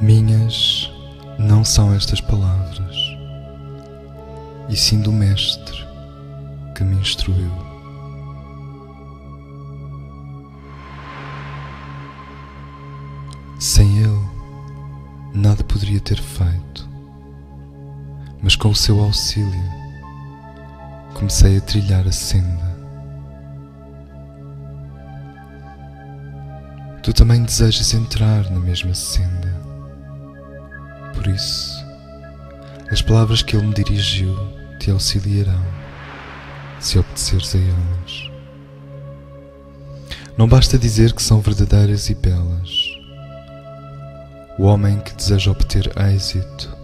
Minhas não são estas palavras, e sim do Mestre que me instruiu. Sem Ele, nada poderia ter feito, mas com o seu auxílio, comecei a trilhar a senda. Tu também desejas entrar na mesma senda. Por isso, as palavras que Ele me dirigiu te auxiliarão, se obedeceres a elas. Não basta dizer que são verdadeiras e belas. O homem que deseja obter êxito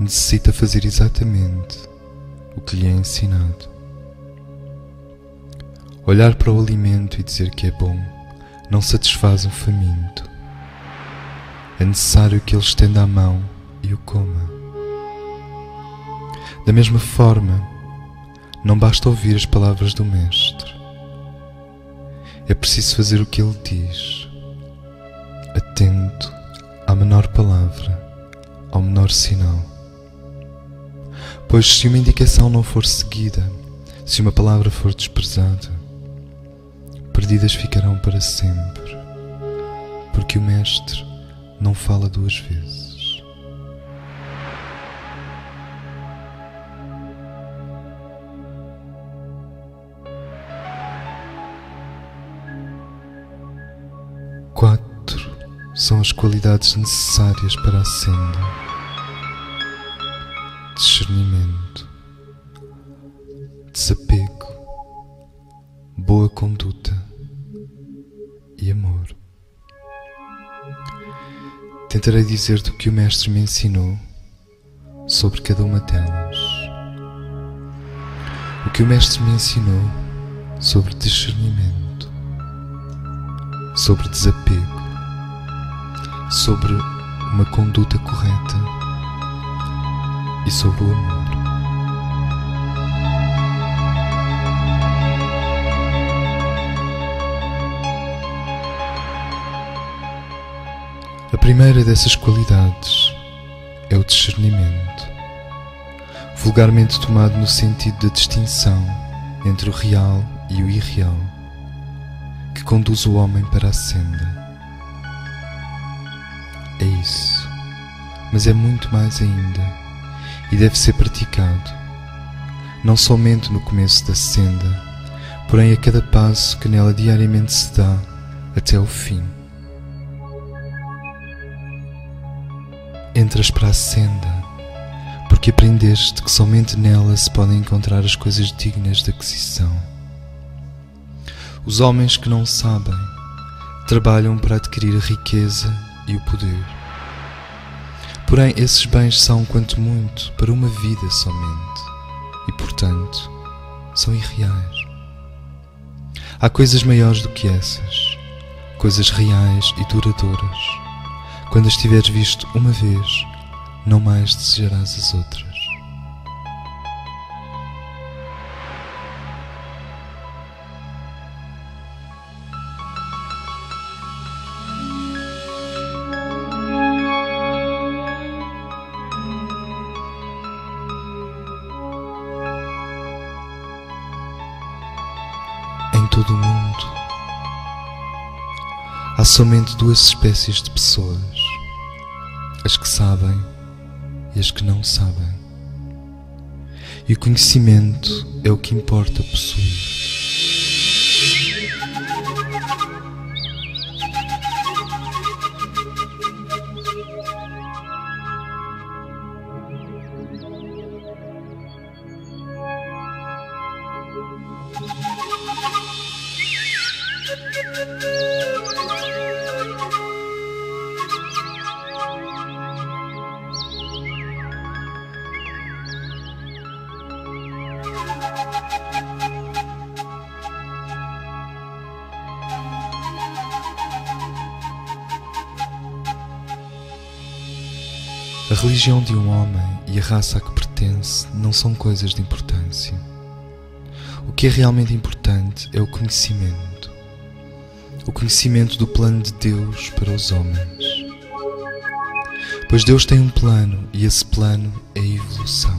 necessita fazer exatamente o que lhe é ensinado. Olhar para o alimento e dizer que é bom não satisfaz um faminto. É necessário que ele estenda a mão e o coma. Da mesma forma, não basta ouvir as palavras do Mestre. É preciso fazer o que ele diz, atento à menor palavra, ao menor sinal. Pois se uma indicação não for seguida, se uma palavra for desprezada, perdidas ficarão para sempre, porque o Mestre não fala duas vezes. Quatro são as qualidades necessárias para a senda: discernimento, desapego, boa conduta e amor. Tentarei dizer-te o que o Mestre me ensinou sobre cada uma delas. O que o Mestre me ensinou sobre discernimento, sobre desapego, sobre uma conduta correta e sobre o amor. A primeira dessas qualidades é o discernimento, vulgarmente tomado no sentido da distinção entre o real e o irreal, que conduz o homem para a senda. É isso, mas é muito mais ainda, e deve ser praticado, não somente no começo da senda, porém a cada passo que nela diariamente se dá até ao fim. Entras para a senda porque aprendeste que somente nela se podem encontrar as coisas dignas de aquisição. Os homens que não sabem trabalham para adquirir a riqueza e o poder. Porém, esses bens são, quanto muito, para uma vida somente e, portanto, são irreais. Há coisas maiores do que essas, coisas reais e duradouras. Quando as tiveres visto uma vez, não mais desejarás as outras. Em todo o mundo, há somente duas espécies de pessoas: as que sabem e as que não sabem. E o conhecimento é o que importa possuir. A religião de um homem e a raça a que pertence não são coisas de importância. O que é realmente importante é o conhecimento do plano de Deus para os homens. Pois Deus tem um plano e esse plano é a evolução.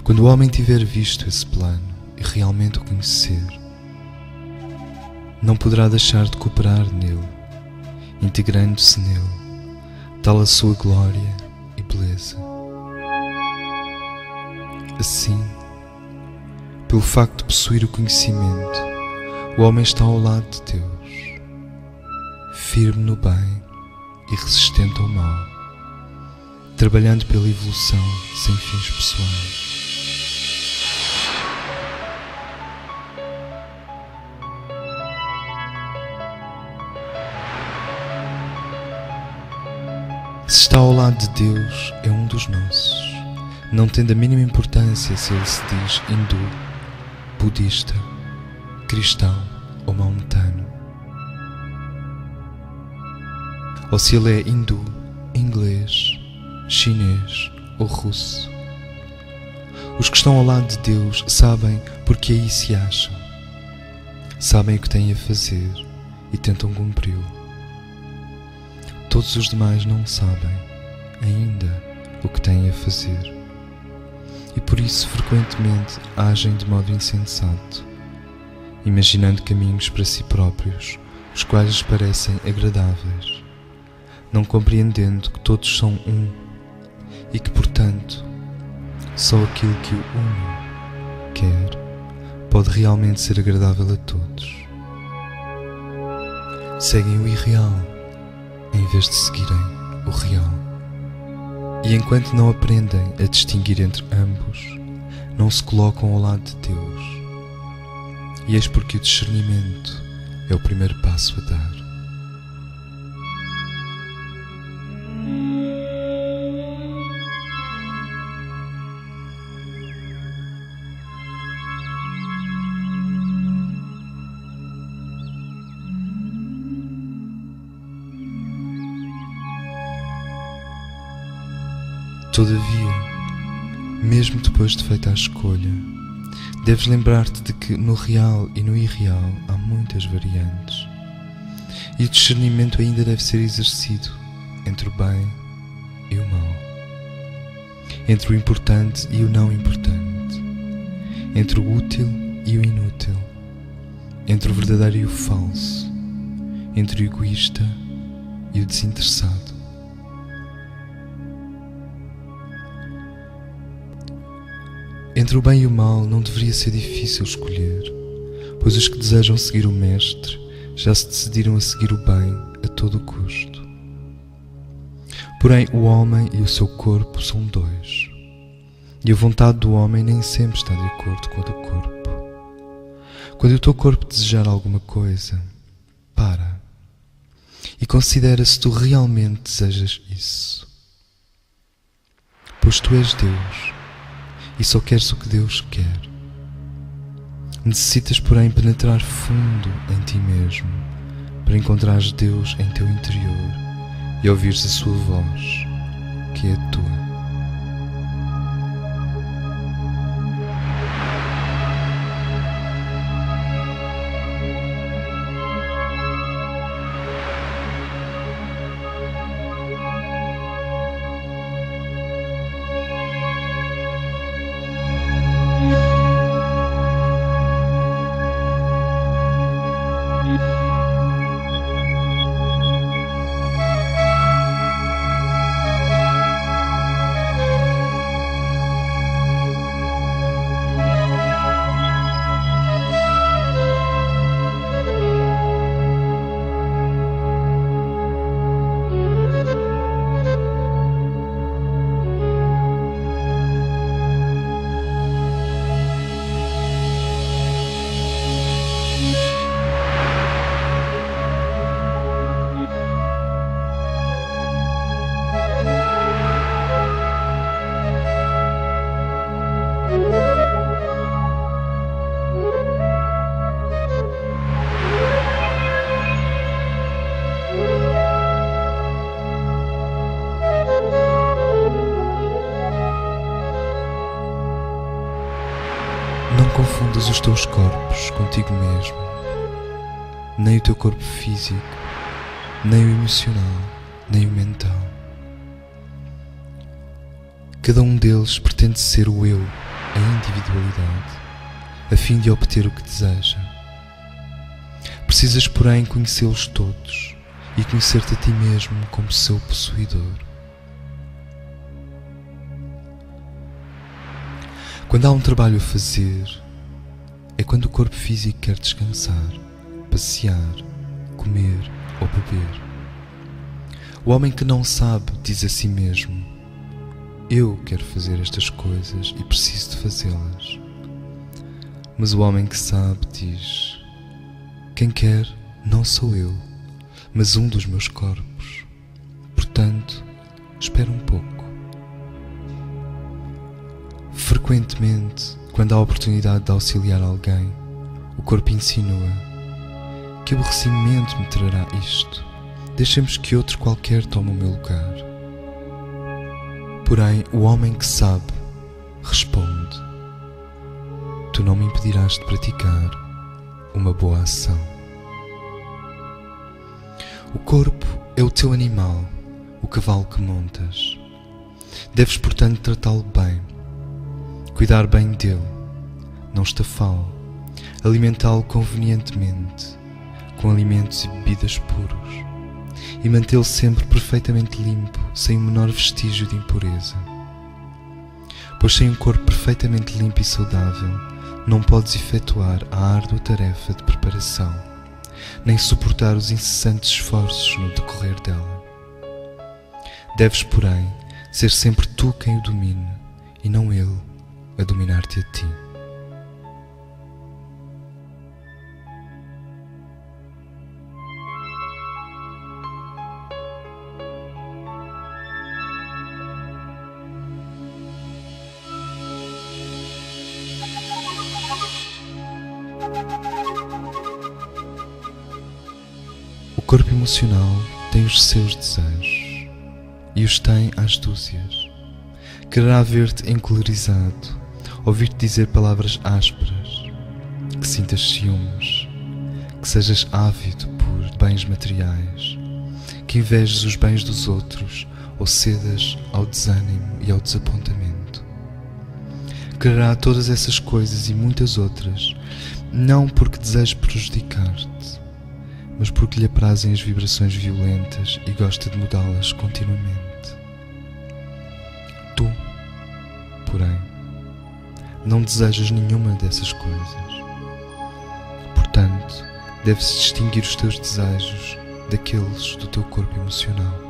Quando o homem tiver visto esse plano e realmente o conhecer, não poderá deixar de cooperar nele, integrando-se nele, tal a sua glória e beleza. Assim, pelo facto de possuir o conhecimento, o homem está ao lado de Deus, firme no bem e resistente ao mal, trabalhando pela evolução sem fins pessoais. Se está ao lado de Deus, é um dos nossos, não tendo a mínima importância se ele se diz hindu, budista, cristão ou maometano, ou se ele é hindu, inglês, chinês ou russo. Os que estão ao lado de Deus sabem porque aí se acham, sabem o que têm a fazer e tentam cumpri-lo. Todos os demais não sabem ainda o que têm a fazer e por isso frequentemente agem de modo insensato, imaginando caminhos para si próprios, os quais lhes parecem agradáveis, não compreendendo que todos são um e que, portanto, só aquilo que o uno quer pode realmente ser agradável a todos. Seguem o irreal em vez de seguirem o real. E enquanto não aprendem a distinguir entre ambos, não se colocam ao lado de Deus. E eis porque o discernimento é o primeiro passo a dar. Todavia, mesmo depois de feita a escolha, deves lembrar-te de que no real e no irreal há muitas variantes, e o discernimento ainda deve ser exercido entre o bem e o mal, entre o importante e o não importante, entre o útil e o inútil, entre o verdadeiro e o falso, entre o egoísta e o desinteressado. Entre o bem e o mal não deveria ser difícil escolher, pois os que desejam seguir o Mestre já se decidiram a seguir o bem a todo o custo. Porém, o homem e o seu corpo são dois, e a vontade do homem nem sempre está de acordo com a do corpo. Quando o teu corpo desejar alguma coisa, para e considera se tu realmente desejas isso. Pois tu és Deus, e só queres o que Deus quer. Necessitas, porém, penetrar fundo em ti mesmo para encontrares Deus em teu interior e ouvires a sua voz, que é a tua. Não confundas os teus corpos contigo mesmo, nem o teu corpo físico, nem o emocional, nem o mental. Cada um deles pretende ser o eu, a individualidade, a fim de obter o que deseja. Precisas, porém, conhecê-los todos e conhecer-te a ti mesmo como seu possuidor. Quando há um trabalho a fazer, é quando o corpo físico quer descansar, passear, comer ou beber. O homem que não sabe diz a si mesmo: eu quero fazer estas coisas e preciso de fazê-las. Mas o homem que sabe diz: quem quer não sou eu, mas um dos meus corpos. Portanto, espera um pouco. Frequentemente, quando há a oportunidade de auxiliar alguém, o corpo insinua: que aborrecimento me trará isto? Deixemos que outro qualquer tome o meu lugar. Porém, o homem que sabe responde: tu não me impedirás de praticar uma boa ação. O corpo é o teu animal, o cavalo que montas. Deves, portanto, tratá-lo bem, cuidar bem dele, não estafá-lo, alimentá-lo convenientemente, com alimentos e bebidas puros, e mantê-lo sempre perfeitamente limpo, sem o menor vestígio de impureza. Pois sem um corpo perfeitamente limpo e saudável, não podes efetuar a árdua tarefa de preparação, nem suportar os incessantes esforços no decorrer dela. Deves, porém, ser sempre tu quem o domine, e não ele a dominar-te a ti. O corpo emocional tem os seus desejos, e os tem às dúzias. Quererá ver-te encolerizado, ouvir-te dizer palavras ásperas, que sintas ciúmes, que sejas ávido por bens materiais, que invejes os bens dos outros ou cedas ao desânimo e ao desapontamento. Quererá todas essas coisas e muitas outras, não porque deseje prejudicar-te, mas porque lhe aprazem as vibrações violentas e gosta de mudá-las continuamente. Tu, porém, não desejas nenhuma dessas coisas. Portanto, deve-se distinguir os teus desejos daqueles do teu corpo emocional.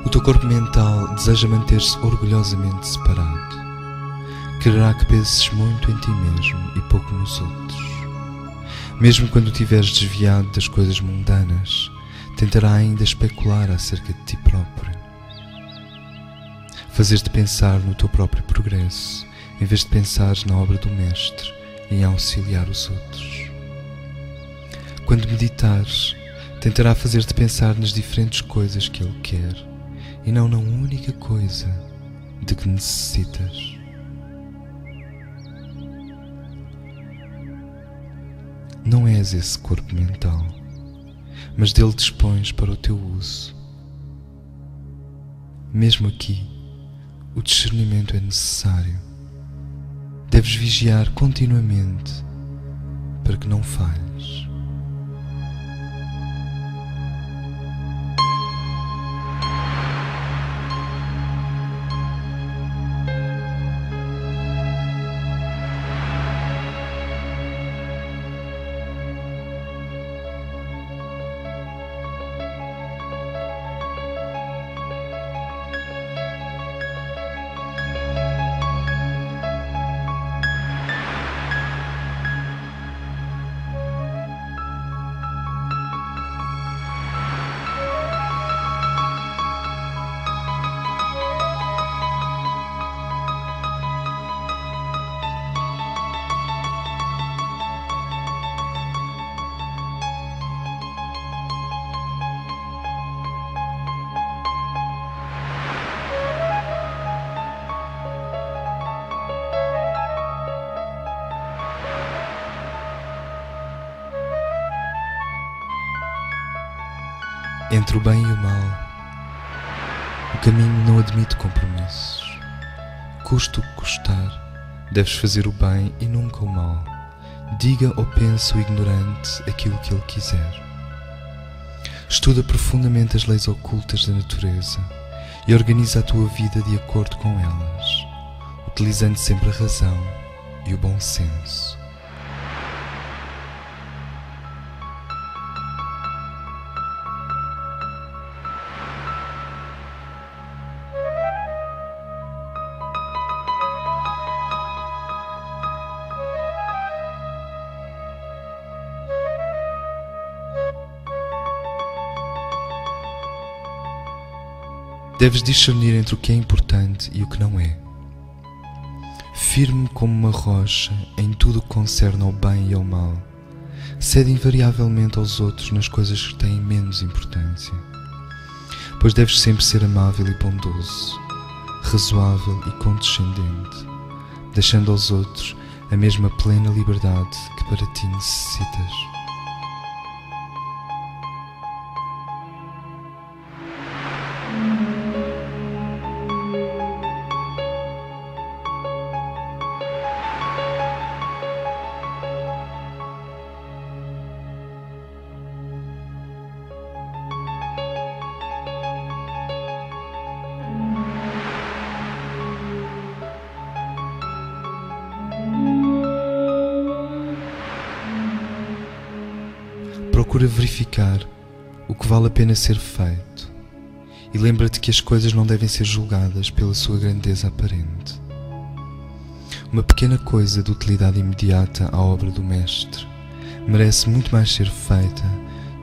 O teu corpo mental deseja manter-se orgulhosamente separado. Quererá que penses muito em ti mesmo e pouco nos outros. Mesmo quando tiveres desviado das coisas mundanas, tentará ainda especular acerca de ti próprio. Fazer-te pensar no teu próprio progresso, em vez de pensares na obra do Mestre e em auxiliar os outros. Quando meditares, tentará fazer-te pensar nas diferentes coisas que Ele quer, e não na única coisa de que necessitas. Não és esse corpo mental, mas dele dispões para o teu uso. Mesmo aqui, o discernimento é necessário. Deves vigiar continuamente para que não falhes. Entre o bem e o mal, o caminho não admite compromissos. Custe o que custar, deves fazer o bem e nunca o mal. Diga ou pense o ignorante aquilo que ele quiser. Estuda profundamente as leis ocultas da natureza e organiza a tua vida de acordo com elas, utilizando sempre a razão e o bom senso. Deves discernir entre o que é importante e o que não é. Firme como uma rocha em tudo o que concerne ao bem e ao mal, cede invariavelmente aos outros nas coisas que têm menos importância, pois deves sempre ser amável e bondoso, razoável e condescendente, deixando aos outros a mesma plena liberdade que para ti necessitas. Procura verificar o que vale a pena ser feito e lembra-te que as coisas não devem ser julgadas pela sua grandeza aparente. Uma pequena coisa de utilidade imediata à obra do Mestre merece muito mais ser feita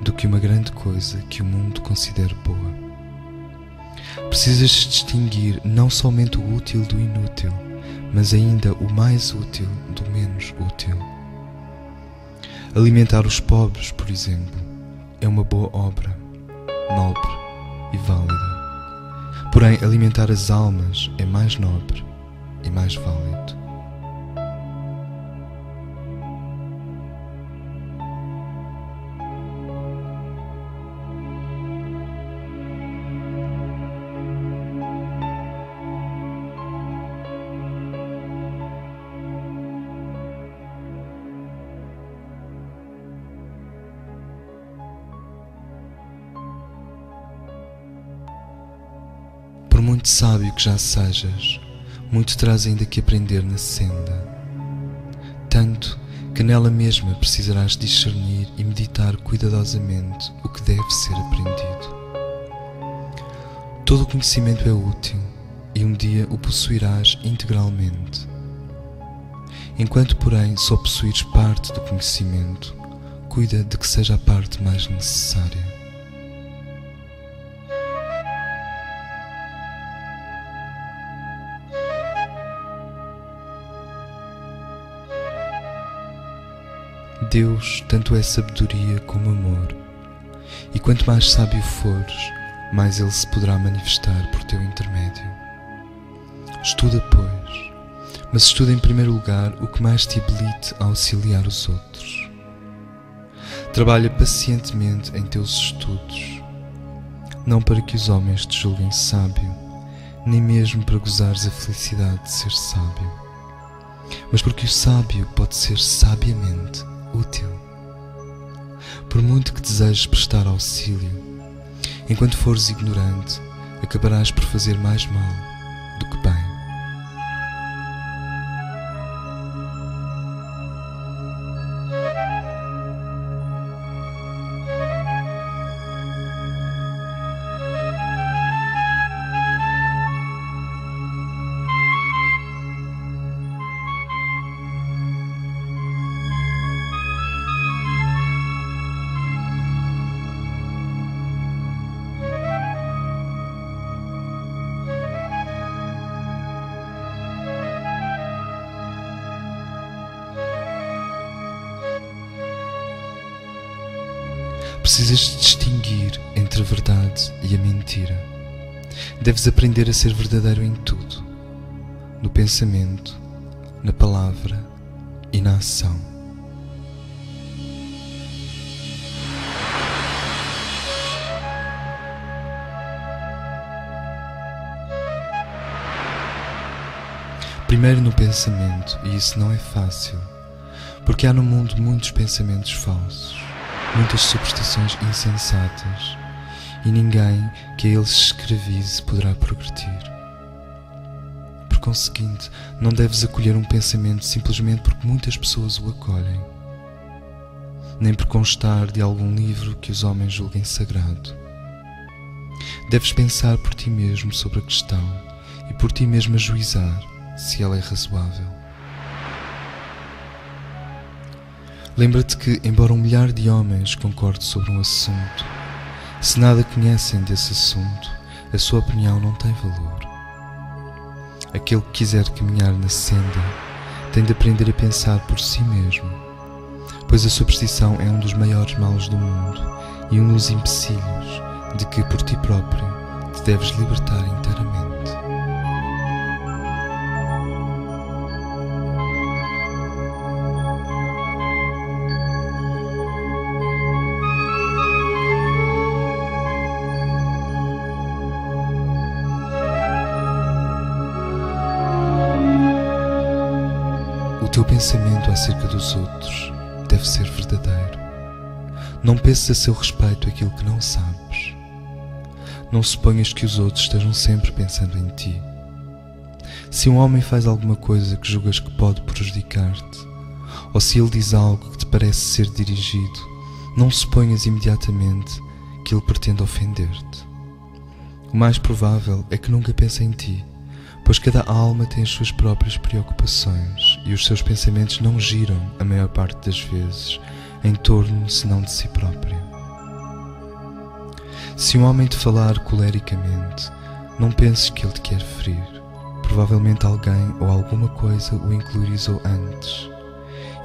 do que uma grande coisa que o mundo considere boa. Precisas distinguir não somente o útil do inútil, mas ainda o mais útil do menos útil. Alimentar os pobres, por exemplo, é uma boa obra, nobre e válida. Porém, alimentar as almas é mais nobre e mais válido. Por muito sábio que já sejas, muito terás ainda que aprender na senda, tanto que nela mesma precisarás discernir e meditar cuidadosamente o que deve ser aprendido. Todo o conhecimento é útil e um dia o possuirás integralmente. Enquanto, porém, só possuires parte do conhecimento, cuida de que seja a parte mais necessária. Deus tanto é sabedoria como amor, e quanto mais sábio fores, mais Ele se poderá manifestar por teu intermédio. Estuda, pois, mas estuda em primeiro lugar o que mais te habilite a auxiliar os outros. Trabalha pacientemente em teus estudos, não para que os homens te julguem sábio, nem mesmo para gozares a felicidade de ser sábio, mas porque o sábio pode ser sabiamente útil. Por muito que desejes prestar auxílio, enquanto fores ignorante, acabarás por fazer mais mal do que bem. Precisas distinguir entre a verdade e a mentira. Deves aprender a ser verdadeiro em tudo, no pensamento, na palavra e na ação. Primeiro no pensamento, e isso não é fácil, porque há no mundo muitos pensamentos falsos, muitas superstições insensatas, e ninguém que a eles se escravize poderá progredir. Por conseguinte, não deves acolher um pensamento simplesmente porque muitas pessoas o acolhem, nem por constar de algum livro que os homens julguem sagrado. Deves pensar por ti mesmo sobre a questão e por ti mesmo ajuizar se ela é razoável. Lembra-te que, embora um milhar de homens concorde sobre um assunto, se nada conhecem desse assunto, a sua opinião não tem valor. Aquele que quiser caminhar na senda tem de aprender a pensar por si mesmo, pois a superstição é um dos maiores males do mundo e um dos empecilhos de que por ti próprio te deves libertar inteiramente. O teu pensamento acerca dos outros deve ser verdadeiro. Não penses a seu respeito aquilo que não sabes. Não suponhas que os outros estejam sempre pensando em ti. Se um homem faz alguma coisa que julgas que pode prejudicar-te, ou se ele diz algo que te parece ser dirigido, não suponhas imediatamente que ele pretende ofender-te. O mais provável é que nunca pense em ti, pois cada alma tem as suas próprias preocupações e os seus pensamentos não giram, a maior parte das vezes, em torno senão de si própria. Se um homem te falar colericamente, não penses que ele te quer ferir. Provavelmente alguém ou alguma coisa o incoriorizou antes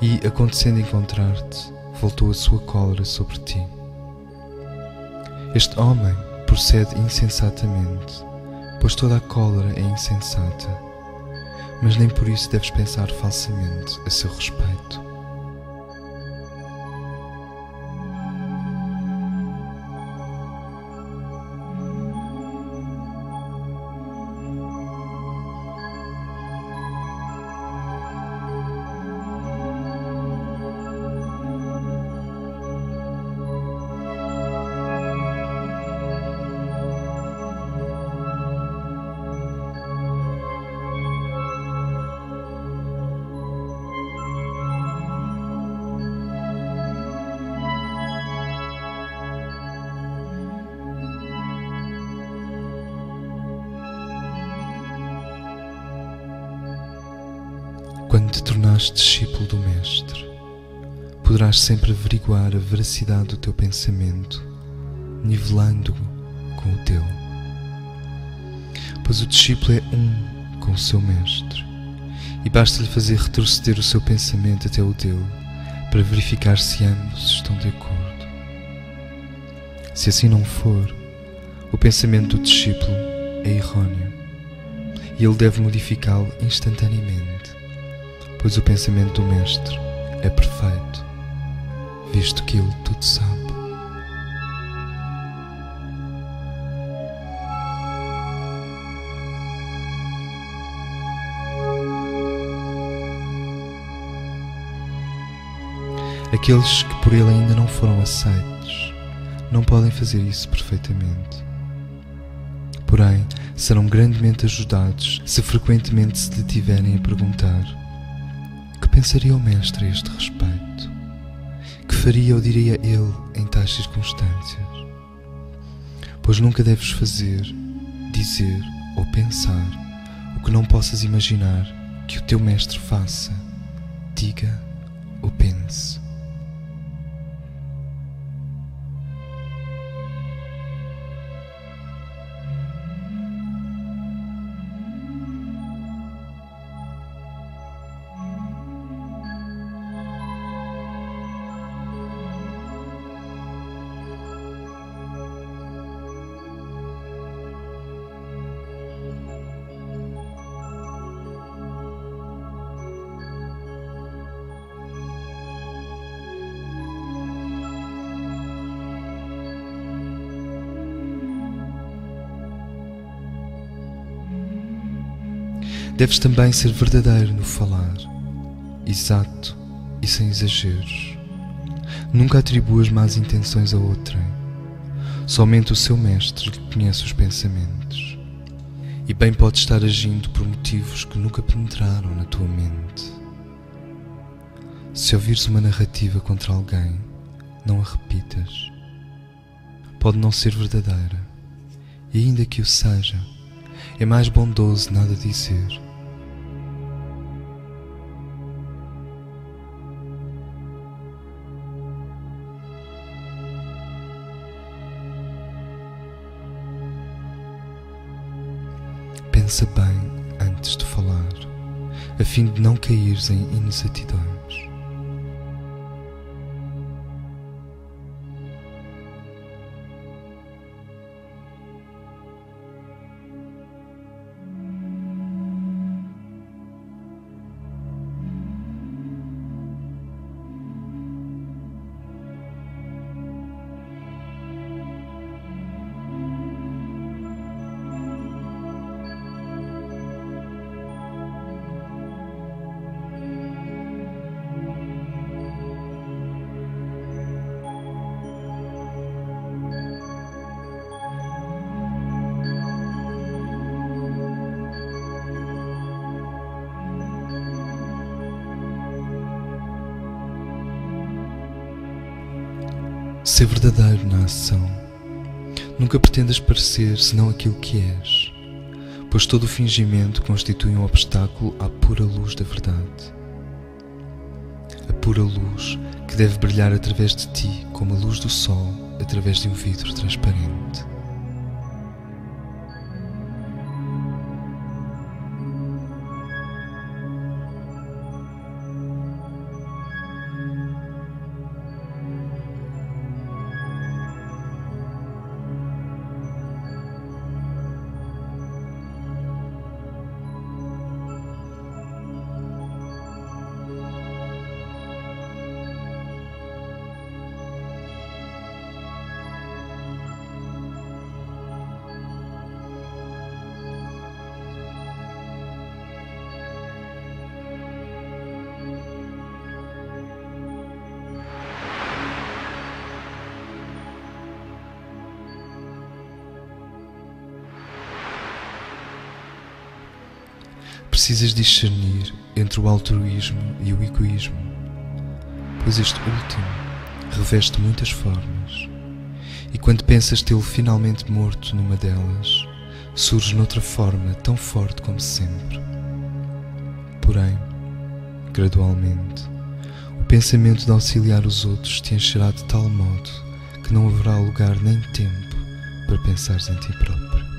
e, acontecendo encontrar-te, voltou a sua cólera sobre ti. Este homem procede insensatamente, pois toda a cólera é insensata, mas nem por isso deves pensar falsamente a seu respeito. Quando te tornaste discípulo do Mestre, poderás sempre averiguar a veracidade do teu pensamento, nivelando-o com o teu. Pois o discípulo é um com o seu Mestre, e basta-lhe fazer retroceder o seu pensamento até o dele, para verificar se ambos estão de acordo. Se assim não for, o pensamento do discípulo é errôneo, e ele deve modificá-lo instantaneamente, pois o pensamento do Mestre é perfeito, visto que ele tudo sabe. Aqueles que por ele ainda não foram aceitos não podem fazer isso perfeitamente. Porém, serão grandemente ajudados se frequentemente se detiverem a perguntar: que pensaria o Mestre a este respeito? Que faria ou diria ele em tais circunstâncias? Pois nunca deves fazer, dizer ou pensar o que não possas imaginar que o teu Mestre faça, diga ou pense. Deves também ser verdadeiro no falar, exato e sem exageros. Nunca atribuas más intenções a outrem. Somente o seu mestre lhe conhece os pensamentos. E bem pode estar agindo por motivos que nunca penetraram na tua mente. Se ouvires uma narrativa contra alguém, não a repitas. Pode não ser verdadeira, e ainda que o seja, é mais bondoso nada dizer. Pensa bem antes de falar, a fim de não caíres em inexatidões. Ser verdadeiro na ação. Nunca pretendas parecer senão aquilo que és, pois todo o fingimento constitui um obstáculo à pura luz da verdade. A pura luz que deve brilhar através de ti como a luz do sol através de um vidro transparente. Precisas discernir entre o altruísmo e o egoísmo, pois este último reveste muitas formas, e quando pensas tê-lo finalmente morto numa delas, surge noutra forma tão forte como sempre. Porém, gradualmente, o pensamento de auxiliar os outros te encherá de tal modo que não haverá lugar nem tempo para pensares em ti próprio.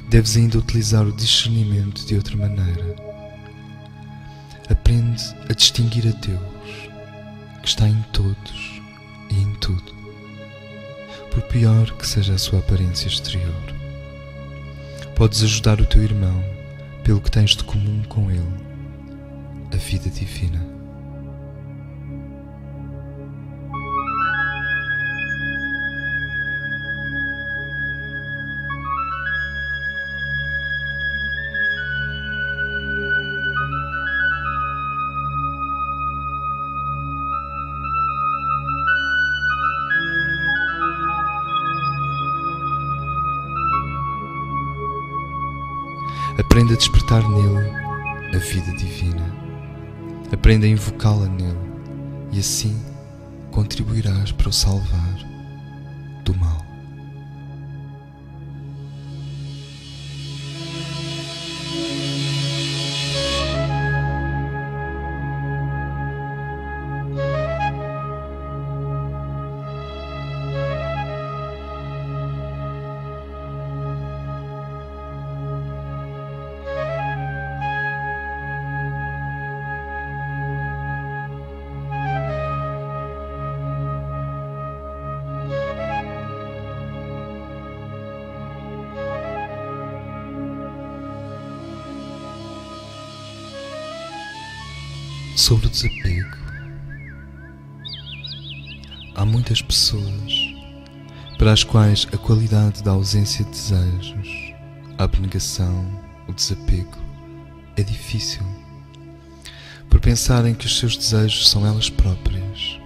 Deves ainda utilizar o discernimento de outra maneira. Aprende a distinguir a Deus, que está em todos e em tudo, por pior que seja a sua aparência exterior. Podes ajudar o teu irmão pelo que tens de comum com ele, a vida divina. Aprenda a despertar nele a vida divina. Aprenda a invocá-la nele e assim contribuirás para o salvar do mal. Sobre o desapego. Há muitas pessoas para as quais a qualidade da ausência de desejos, a abnegação, o desapego é difícil, por pensarem que os seus desejos são elas próprias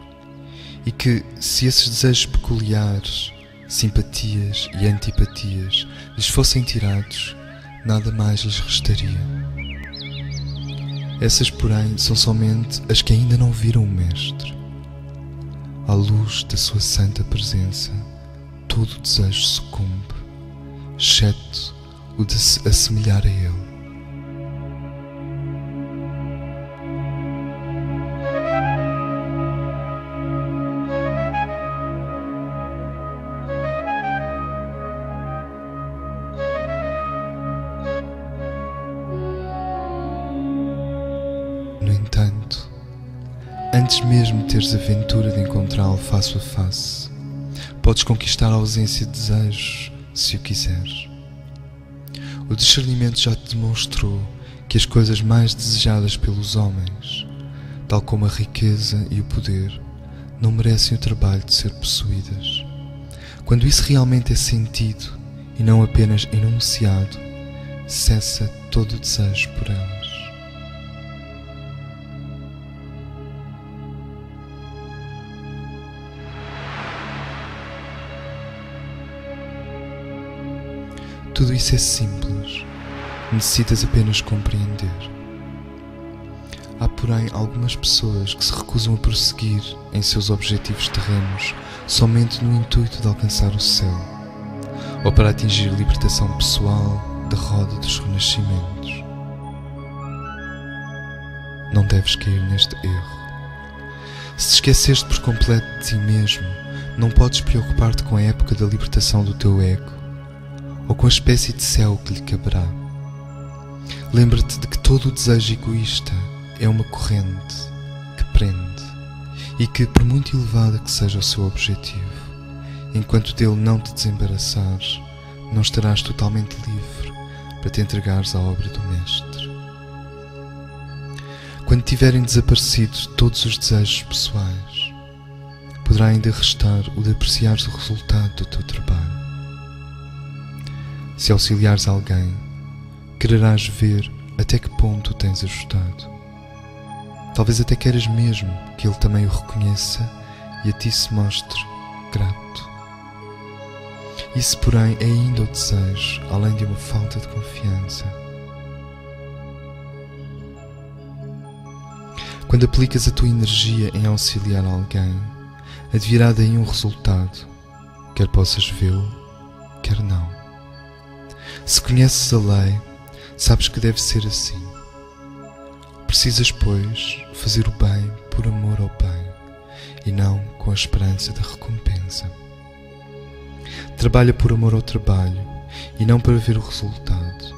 e que, se esses desejos peculiares, simpatias e antipatias lhes fossem tirados, nada mais lhes restaria. Essas, porém, são somente as que ainda não viram o Mestre. À luz da sua santa presença, todo o desejo sucumbe, exceto o de se assemelhar a Ele. No entanto, antes mesmo de teres a aventura de encontrá-lo face a face, podes conquistar a ausência de desejos, se o quiseres. O discernimento já te demonstrou que as coisas mais desejadas pelos homens, tal como a riqueza e o poder, não merecem o trabalho de ser possuídas. Quando isso realmente é sentido e não apenas enunciado, cessa todo o desejo por elas. Tudo isso é simples, necessitas apenas compreender. Há, porém, algumas pessoas que se recusam a prosseguir em seus objetivos terrenos somente no intuito de alcançar o céu, ou para atingir a libertação pessoal da roda dos renascimentos. Não deves cair neste erro. Se te esqueceste por completo de ti mesmo, não podes preocupar-te com a época da libertação do teu ego, ou com a espécie de céu que lhe caberá. Lembra-te de que todo o desejo egoísta é uma corrente que prende e que, por muito elevada que seja o seu objetivo, enquanto dele não te desembaraçares, não estarás totalmente livre para te entregares à obra do Mestre. Quando tiverem desaparecido todos os desejos pessoais, poderá ainda restar o de apreciares o resultado do teu trabalho. Se auxiliares alguém, quererás ver até que ponto o tens ajustado. Talvez até queiras mesmo que ele também o reconheça e a ti se mostre grato. Isso, porém, é ainda o desejo, além de uma falta de confiança. Quando aplicas a tua energia em auxiliar alguém, advirá daí um resultado, quer possas vê-lo, quer não. Se conheces a lei, sabes que deve ser assim. Precisas, pois, fazer o bem por amor ao bem e não com a esperança da recompensa. Trabalha por amor ao trabalho e não para ver o resultado.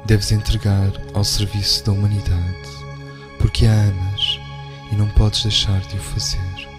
Deves entregar ao serviço da humanidade, porque a amas e não podes deixar de o fazer.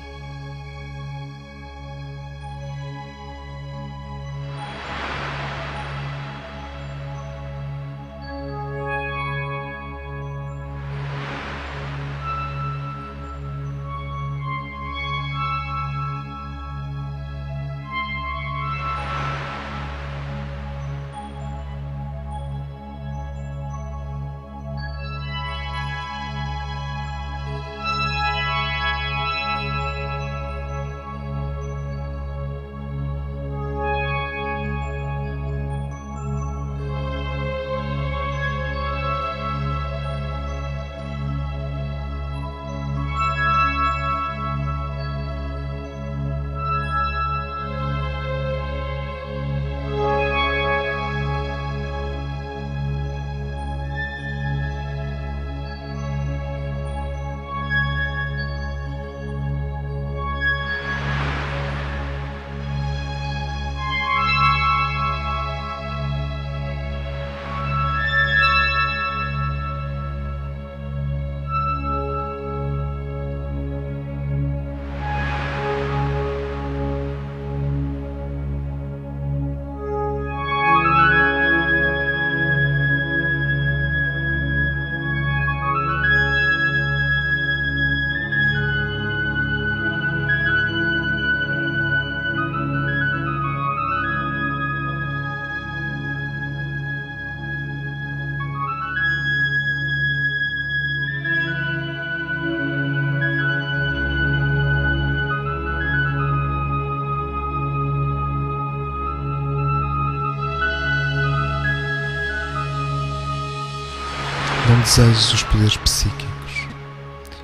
desejes os poderes psíquicos.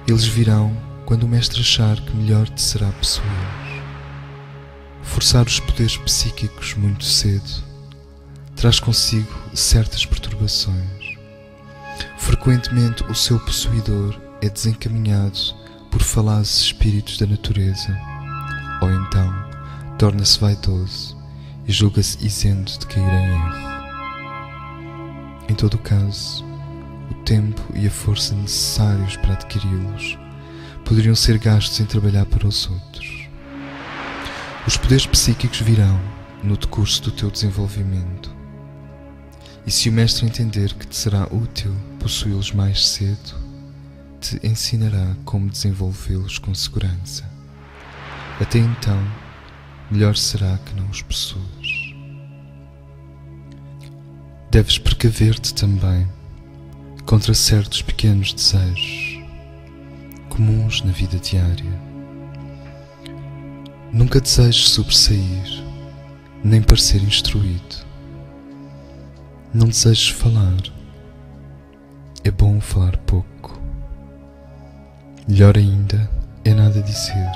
Eles virão quando o mestre achar que melhor te será possuí-los. Forçar os poderes psíquicos muito cedo traz consigo certas perturbações. Frequentemente o seu possuidor é desencaminhado por falazes espíritos da natureza, ou então torna-se vaidoso e julga-se isento de cair em erro. Em todo o caso, o tempo e a força necessários para adquiri-los poderiam ser gastos em trabalhar para os outros. Os poderes psíquicos virão no decurso do teu desenvolvimento, e se o mestre entender que te será útil possuí-los mais cedo, te ensinará como desenvolvê-los com segurança. Até então, melhor será que não os possuas. Deves precaver-te também contra certos pequenos desejos comuns na vida diária. Nunca desejes sobressair, nem parecer instruído. Não desejes falar. É bom falar pouco. Melhor ainda é nada dizer,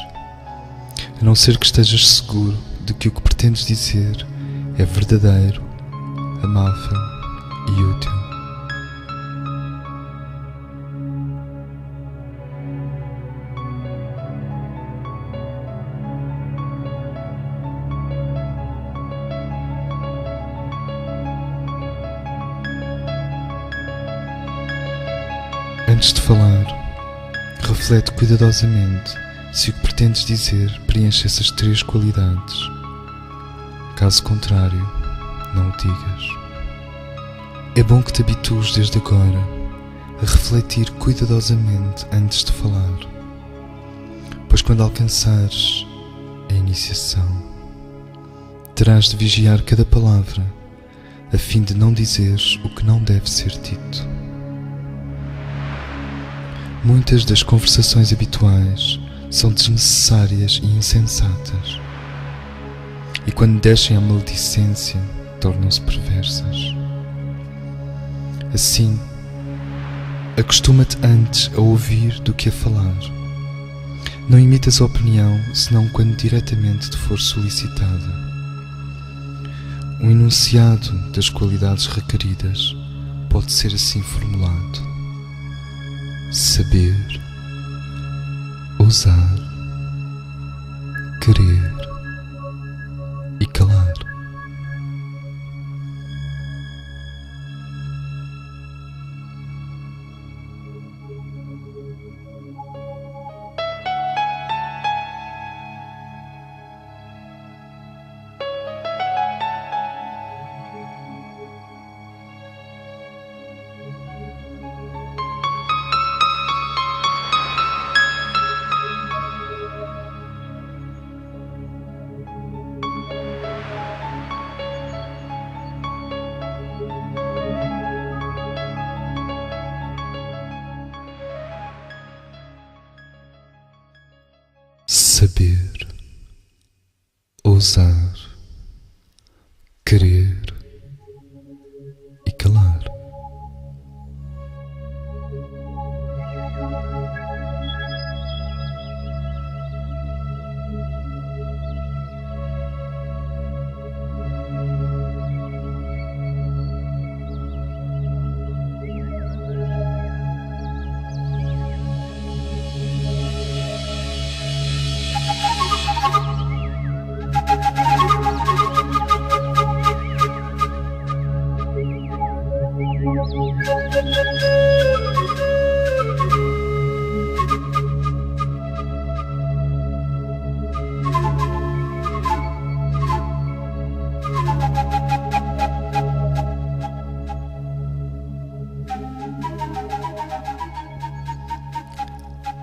a não ser que estejas seguro de que o que pretendes dizer é verdadeiro, amável e útil. Antes de falar, reflete cuidadosamente se o que pretendes dizer preenche essas 3 qualidades. Caso contrário, não o digas. É bom que te habitues desde agora a refletir cuidadosamente antes de falar, pois quando alcançares a iniciação, terás de vigiar cada palavra a fim de não dizeres o que não deve ser dito. Muitas das conversações habituais são desnecessárias e insensatas, e quando descem à maledicência, tornam-se perversas. Assim, acostuma-te antes a ouvir do que a falar. Não imitas a opinião senão quando diretamente te for solicitada. Um enunciado das qualidades requeridas pode ser assim formulado: saber, ousar, querer e calar. Saber, ousar, querer e calar.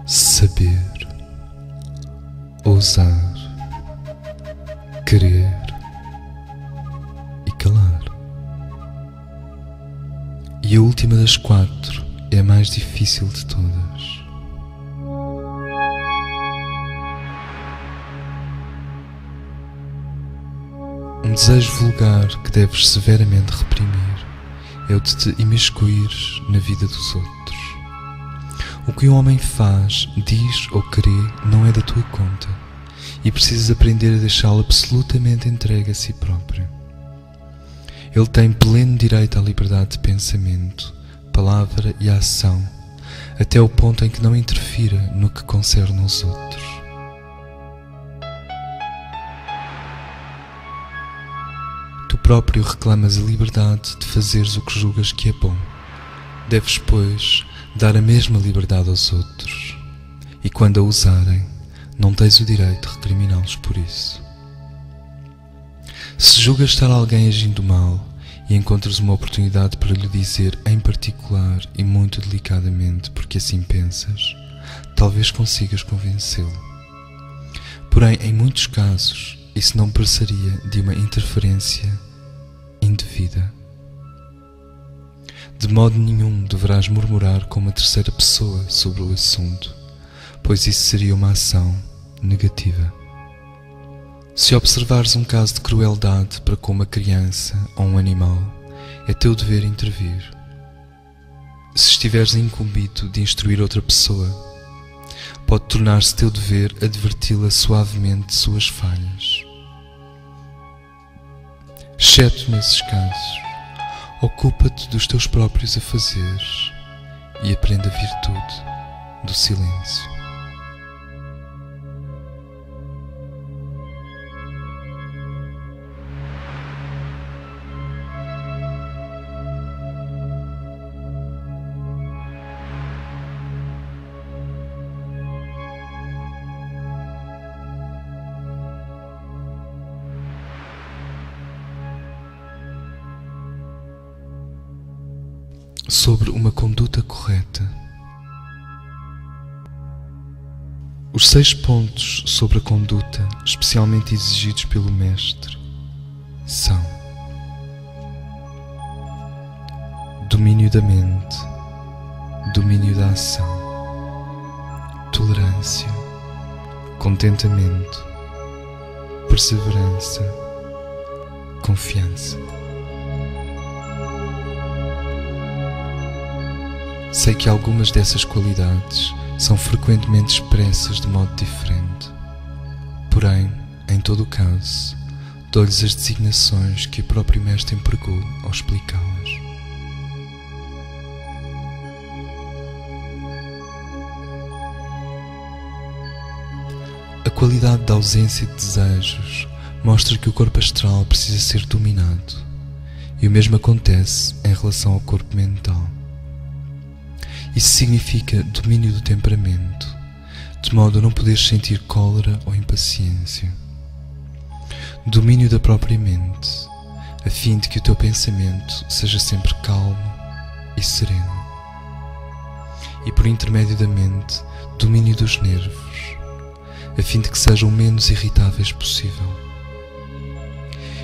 Saber, ousar, querer e calar. E a última das 4 é a mais difícil de todas. Um desejo vulgar que deves severamente reprimir é o de te imiscuires na vida dos outros. O que um homem faz, diz ou crê não é da tua conta e precisas aprender a deixá-lo absolutamente entregue a si próprio. Ele tem pleno direito à liberdade de pensamento, palavra e ação, até o ponto em que não interfira no que concerne aos outros. Tu próprio reclamas a liberdade de fazeres o que julgas que é bom. Deves, pois, dar a mesma liberdade aos outros, e quando a usarem, não tens o direito de recriminá-los por isso. Se julgas estar alguém agindo mal e encontras uma oportunidade para lhe dizer em particular e muito delicadamente porque assim pensas, talvez consigas convencê-lo. Porém, em muitos casos, isso não precisaria de uma interferência indevida. De modo nenhum deverás murmurar com uma terceira pessoa sobre o assunto, pois isso seria uma ação negativa. Se observares um caso de crueldade para com uma criança ou um animal, é teu dever intervir. Se estiveres incumbido de instruir outra pessoa, pode tornar-se teu dever adverti-la suavemente de suas falhas. Exceto nesses casos, ocupa-te dos teus próprios afazeres e aprende a virtude do silêncio. Sobre uma conduta correta. Os 6 pontos sobre a conduta especialmente exigidos pelo Mestre são: domínio da mente, domínio da ação, tolerância, contentamento, perseverança, confiança. Sei que algumas dessas qualidades são frequentemente expressas de modo diferente. Porém, em todo o caso, dou-lhes as designações que o próprio Mestre empregou ao explicá-las. A qualidade da ausência de desejos mostra que o corpo astral precisa ser dominado, e o mesmo acontece em relação ao corpo mental. Isso significa domínio do temperamento, de modo a não poderes sentir cólera ou impaciência. Domínio da própria mente, a fim de que o teu pensamento seja sempre calmo e sereno. E por intermédio da mente, domínio dos nervos, a fim de que sejam o menos irritáveis possível.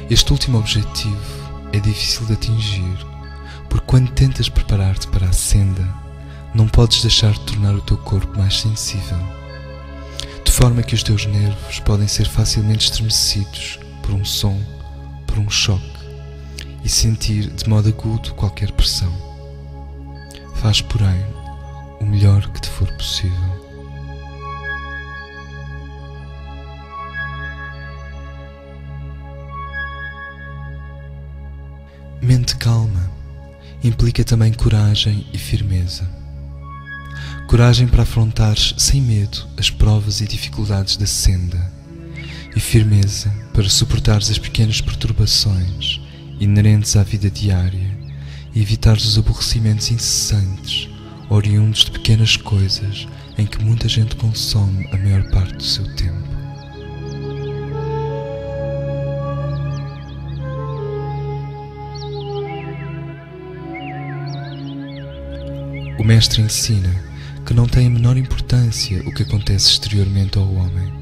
Este último objetivo é difícil de atingir, porque quando tentas preparar-te para a senda, não podes deixar de tornar o teu corpo mais sensível, de forma que os teus nervos podem ser facilmente estremecidos por um som, por um choque, e sentir de modo agudo qualquer pressão. Faz, porém, o melhor que te for possível. Mente calma implica também coragem e firmeza. Coragem para afrontares sem medo as provas e dificuldades da senda, e firmeza para suportares as pequenas perturbações inerentes à vida diária e evitares os aborrecimentos incessantes oriundos de pequenas coisas em que muita gente consome a maior parte do seu tempo. O Mestre ensina que não tem a menor importância o que acontece exteriormente ao homem.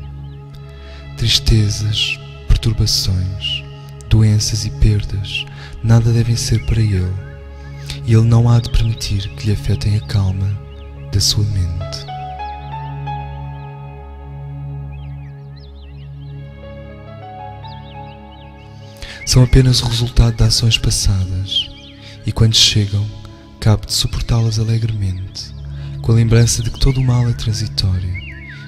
Tristezas, perturbações, doenças e perdas nada devem ser para ele, e ele não há de permitir que lhe afetem a calma da sua mente. São apenas o resultado de ações passadas, e quando chegam, cabe-te suportá-las alegremente, com a lembrança de que todo o mal é transitório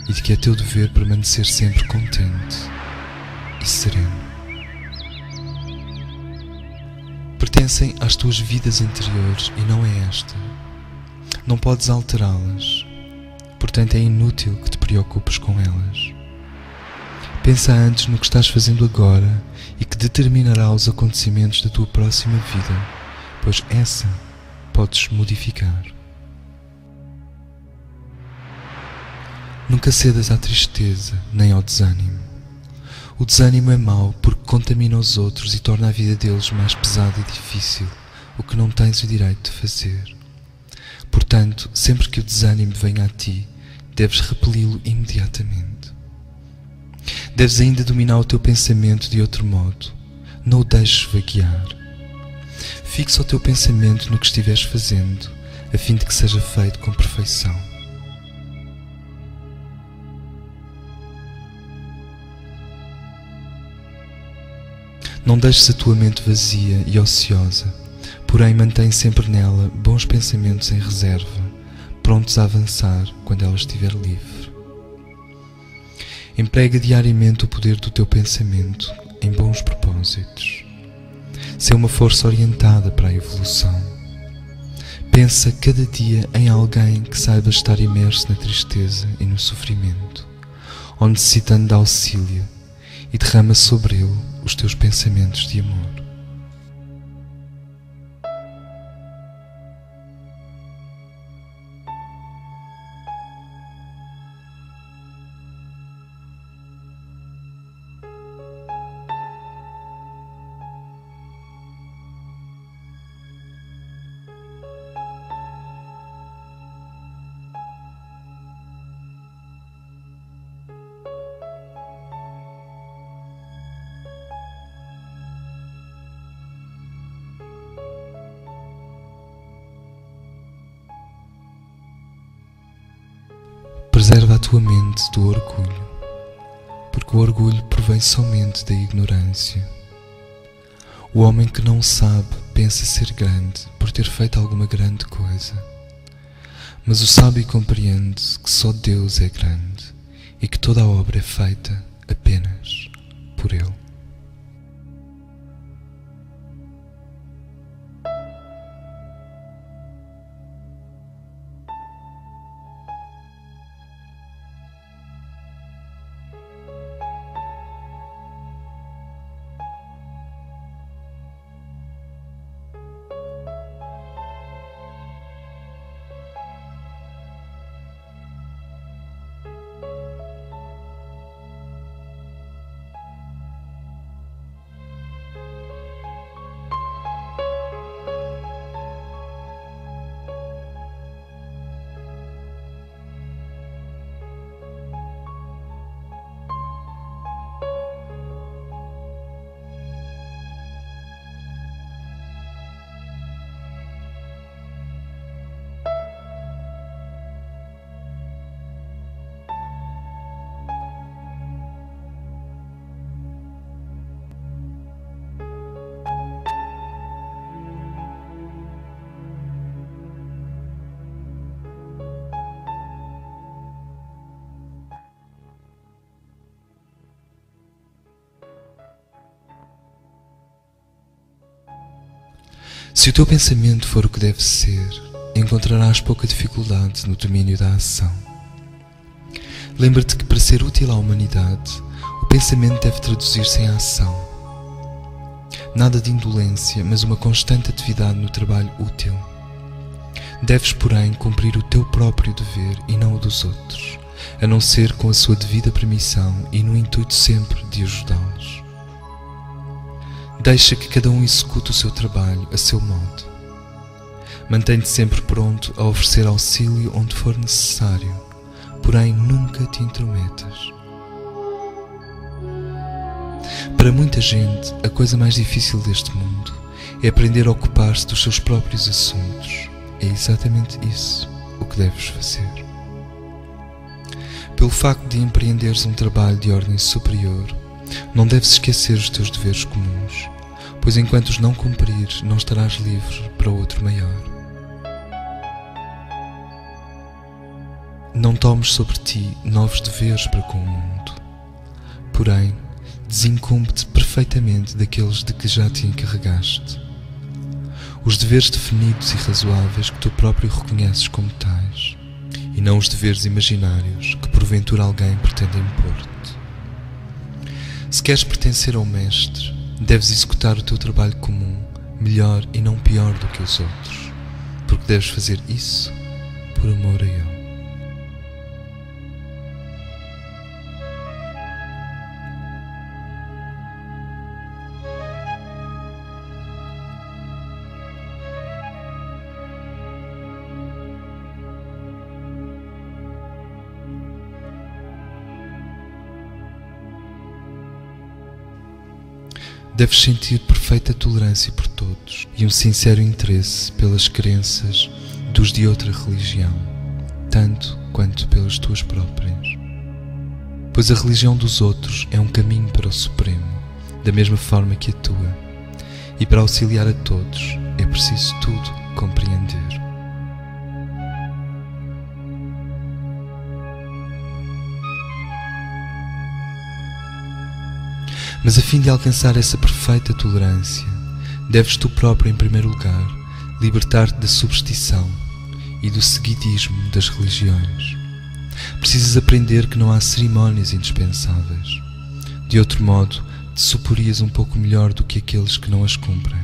e de que é teu dever permanecer sempre contente e sereno. Pertencem às tuas vidas anteriores e não é esta. Não podes alterá-las, portanto é inútil que te preocupes com elas. Pensa antes no que estás fazendo agora e que determinará os acontecimentos da tua próxima vida, pois essa podes modificar. Nunca cedas à tristeza nem ao desânimo. O desânimo é mau porque contamina os outros e torna a vida deles mais pesada e difícil, o que não tens o direito de fazer. Portanto, sempre que o desânimo venha a ti, deves repeli-lo imediatamente. Deves ainda dominar o teu pensamento de outro modo. Não o deixes vaguear. Fixa o teu pensamento no que estiveres fazendo, a fim de que seja feito com perfeição. Não deixes a tua mente vazia e ociosa, porém mantém sempre nela bons pensamentos em reserva, prontos a avançar quando ela estiver livre. Emprega diariamente o poder do teu pensamento em bons propósitos. Sê uma força orientada para a evolução. Pensa cada dia em alguém que saiba estar imerso na tristeza e no sofrimento, ou necessitando de auxílio, e derrama sobre ele os teus pensamentos de amor. Preserva a tua mente do orgulho, porque o orgulho provém somente da ignorância. O homem que não sabe pensa ser grande por ter feito alguma grande coisa, mas o sábio compreende que só Deus é grande e que toda a obra é feita apenas por Ele. Se o teu pensamento for o que deve ser, encontrarás pouca dificuldade no domínio da ação. Lembra-te que para ser útil à humanidade, o pensamento deve traduzir-se em ação. Nada de indolência, mas uma constante atividade no trabalho útil. Deves, porém, cumprir o teu próprio dever e não o dos outros, a não ser com a sua devida permissão e no intuito sempre de ajudá-los. Deixa que cada um execute o seu trabalho a seu modo. Mantém-te sempre pronto a oferecer auxílio onde for necessário, porém nunca te intrometas. Para muita gente, a coisa mais difícil deste mundo é aprender a ocupar-se dos seus próprios assuntos. É exatamente isso o que deves fazer. Pelo facto de empreenderes um trabalho de ordem superior, não deves esquecer os teus deveres comuns, pois pois enquanto os não cumprires, não estarás livre para outro maior. Não tomes sobre ti novos deveres para com o mundo, porém, desincumbe-te perfeitamente daqueles de que já te encarregaste. Os deveres definidos e razoáveis que tu próprio reconheces como tais, e não os deveres imaginários que porventura alguém pretende impor-te. Se queres pertencer ao Mestre, deves executar o teu trabalho comum melhor e não pior do que os outros, porque deves fazer isso por amor a Ele. Deves sentir perfeita tolerância por todos e um sincero interesse pelas crenças dos de outra religião, tanto quanto pelas tuas próprias. Pois a religião dos outros é um caminho para o Supremo, da mesma forma que a tua, e para auxiliar a todos é preciso tudo compreender. Mas a fim de alcançar essa perfeita tolerância, deves tu próprio, em primeiro lugar, libertar-te da superstição e do seguidismo das religiões. Precisas aprender que não há cerimónias indispensáveis. De outro modo, te suporias um pouco melhor do que aqueles que não as cumprem.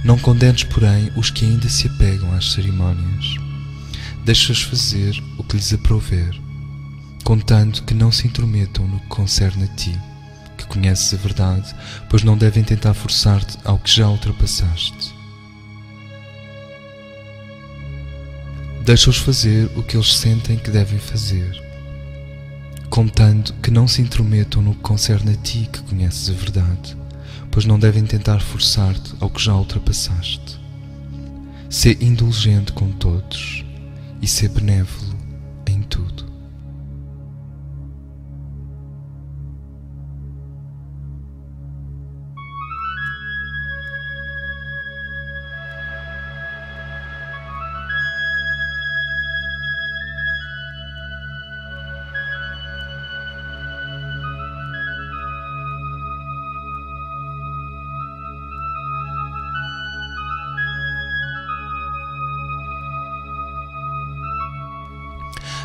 Não condenes, porém, os que ainda se apegam às cerimónias. Deixa-os fazer o que lhes aprouver, contanto que não se intrometam no que concerne a ti, que conheces a verdade, pois não devem tentar forçar-te ao que já ultrapassaste. Deixa-os fazer o que eles sentem que devem fazer, contando que não se intrometam no que concerne a ti, que conheces a verdade, pois não devem tentar forçar-te ao que já ultrapassaste. Sê indulgente com todos e sê benévolo em tudo.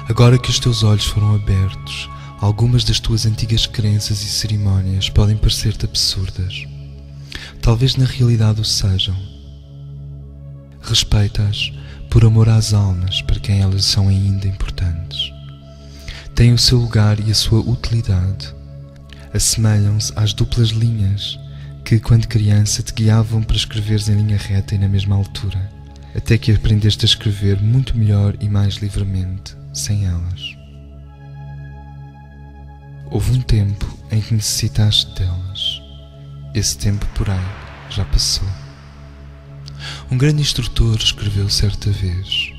Agora que os teus olhos foram abertos, algumas das tuas antigas crenças e cerimónias podem parecer-te absurdas. Talvez na realidade o sejam. Respeita-as por amor às almas para quem elas são ainda importantes. Têm o seu lugar e a sua utilidade. Assemelham-se às duplas linhas que, quando criança, te guiavam para escreveres em linha reta e na mesma altura, até que aprendeste a escrever muito melhor e mais livremente sem elas. Houve um tempo em que necessitaste delas. Esse tempo, porém, já passou. Um grande instrutor escreveu certa vez: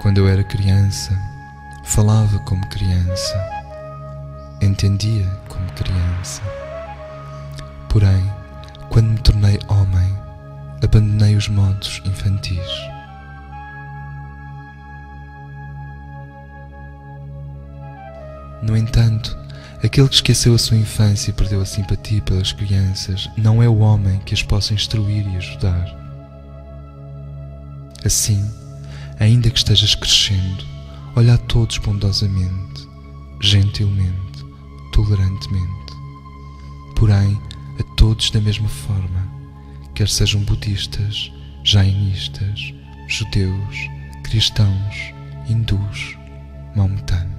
quando eu era criança, falava como criança, entendia como criança. Porém, quando me tornei homem, abandonei os modos infantis. No entanto, aquele que esqueceu a sua infância e perdeu a simpatia pelas crianças não é o homem que as possa instruir e ajudar. Assim, ainda que estejas crescendo, olha a todos bondosamente, gentilmente, tolerantemente, porém a todos da mesma forma, quer sejam budistas, jainistas, judeus, cristãos, hindus, maometanos.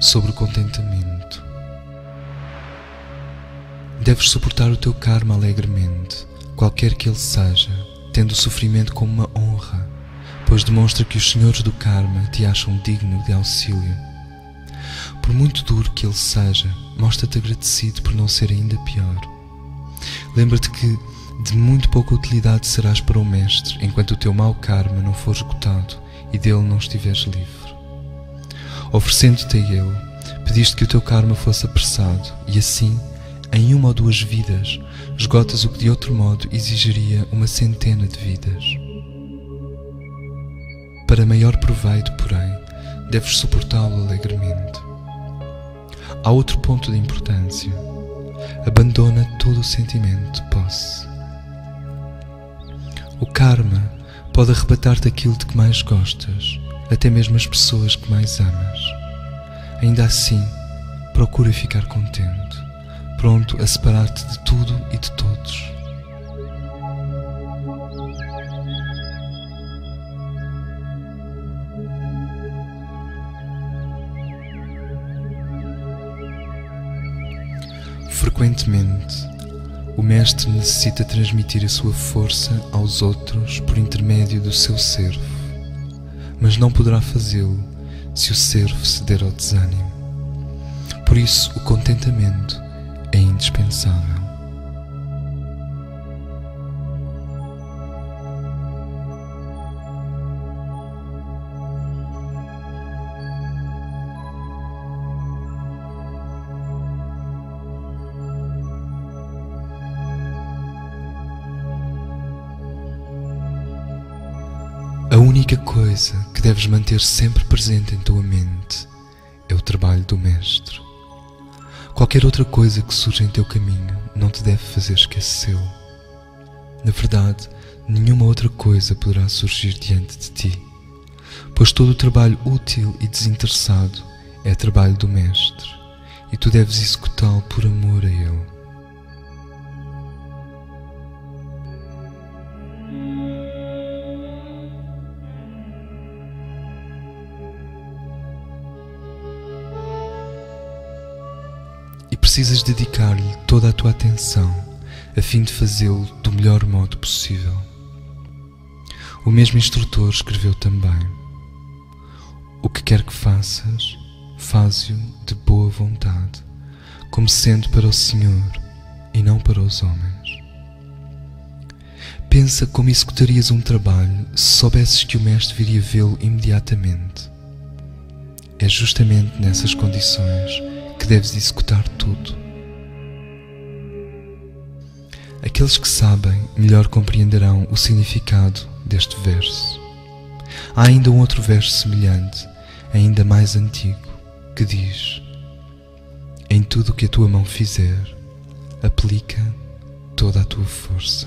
Sobre o contentamento. Deves suportar o teu karma alegremente, qualquer que ele seja, tendo o sofrimento como uma honra, pois demonstra que os senhores do karma te acham digno de auxílio. Por muito duro que ele seja, mostra-te agradecido por não ser ainda pior. Lembra-te que de muito pouca utilidade serás para o Mestre enquanto o teu mau karma não for esgotado e dele não estiveres livre. Oferecendo-te a ele, pediste que o teu karma fosse apressado e assim, em 1 ou 2 vidas, esgotas o que de outro modo exigiria 100 de vidas. Para maior proveito, porém, deves suportá-lo alegremente. Há outro ponto de importância. Abandona todo o sentimento de posse. O karma pode arrebatar-te aquilo de que mais gostas, até mesmo as pessoas que mais amas. Ainda assim, procura ficar contente, pronto a separar-te de tudo e de todos. Frequentemente, o Mestre necessita transmitir a sua força aos outros por intermédio do seu servo, mas não poderá fazê-lo se o servo ceder ao desânimo. Por isso, o contentamento é indispensável. A única coisa que deves manter sempre presente em tua mente é o trabalho do Mestre. Qualquer outra coisa que surja em teu caminho não te deve fazer esquecê-lo. Na verdade, nenhuma outra coisa poderá surgir diante de ti, pois todo o trabalho útil e desinteressado é trabalho do Mestre, e tu deves executá-lo por amor a ele. E precisas dedicar-lhe toda a tua atenção a fim de fazê-lo do melhor modo possível. O mesmo instrutor escreveu também: o que quer que faças, faze-o de boa vontade, como sendo para o Senhor e não para os homens. Pensa como executarias um trabalho se soubesses que o Mestre viria vê-lo imediatamente. É justamente nessas condições que deves executar tudo. Aqueles que sabem melhor compreenderão o significado deste verso. Há ainda um outro verso semelhante, ainda mais antigo, que diz: em tudo o que a tua mão fizer, aplica toda a tua força.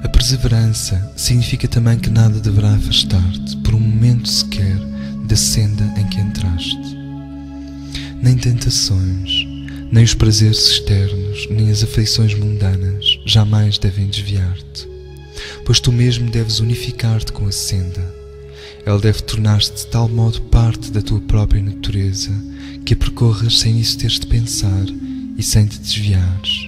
A perseverança significa também que nada deverá afastar-te por um momento sequer da senda em que entraste. Nem tentações, nem os prazeres externos, nem as afeições mundanas jamais devem desviar-te, pois tu mesmo deves unificar-te com a senda. Ela deve tornar-se de tal modo parte da tua própria natureza que a percorras sem isso teres de pensar e sem te desviares.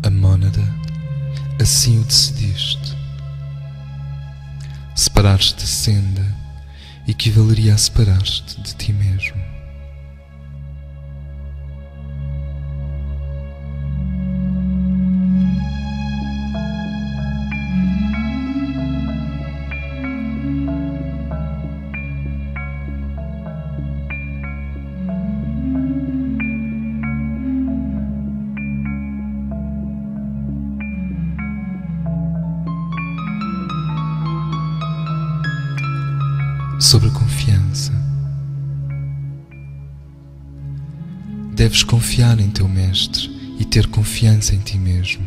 A Mônada, assim o decidiste. Separar-te da senda equivaleria a separar-te de ti mesmo. Sobre a confiança. Deves confiar em teu Mestre e ter confiança em ti mesmo.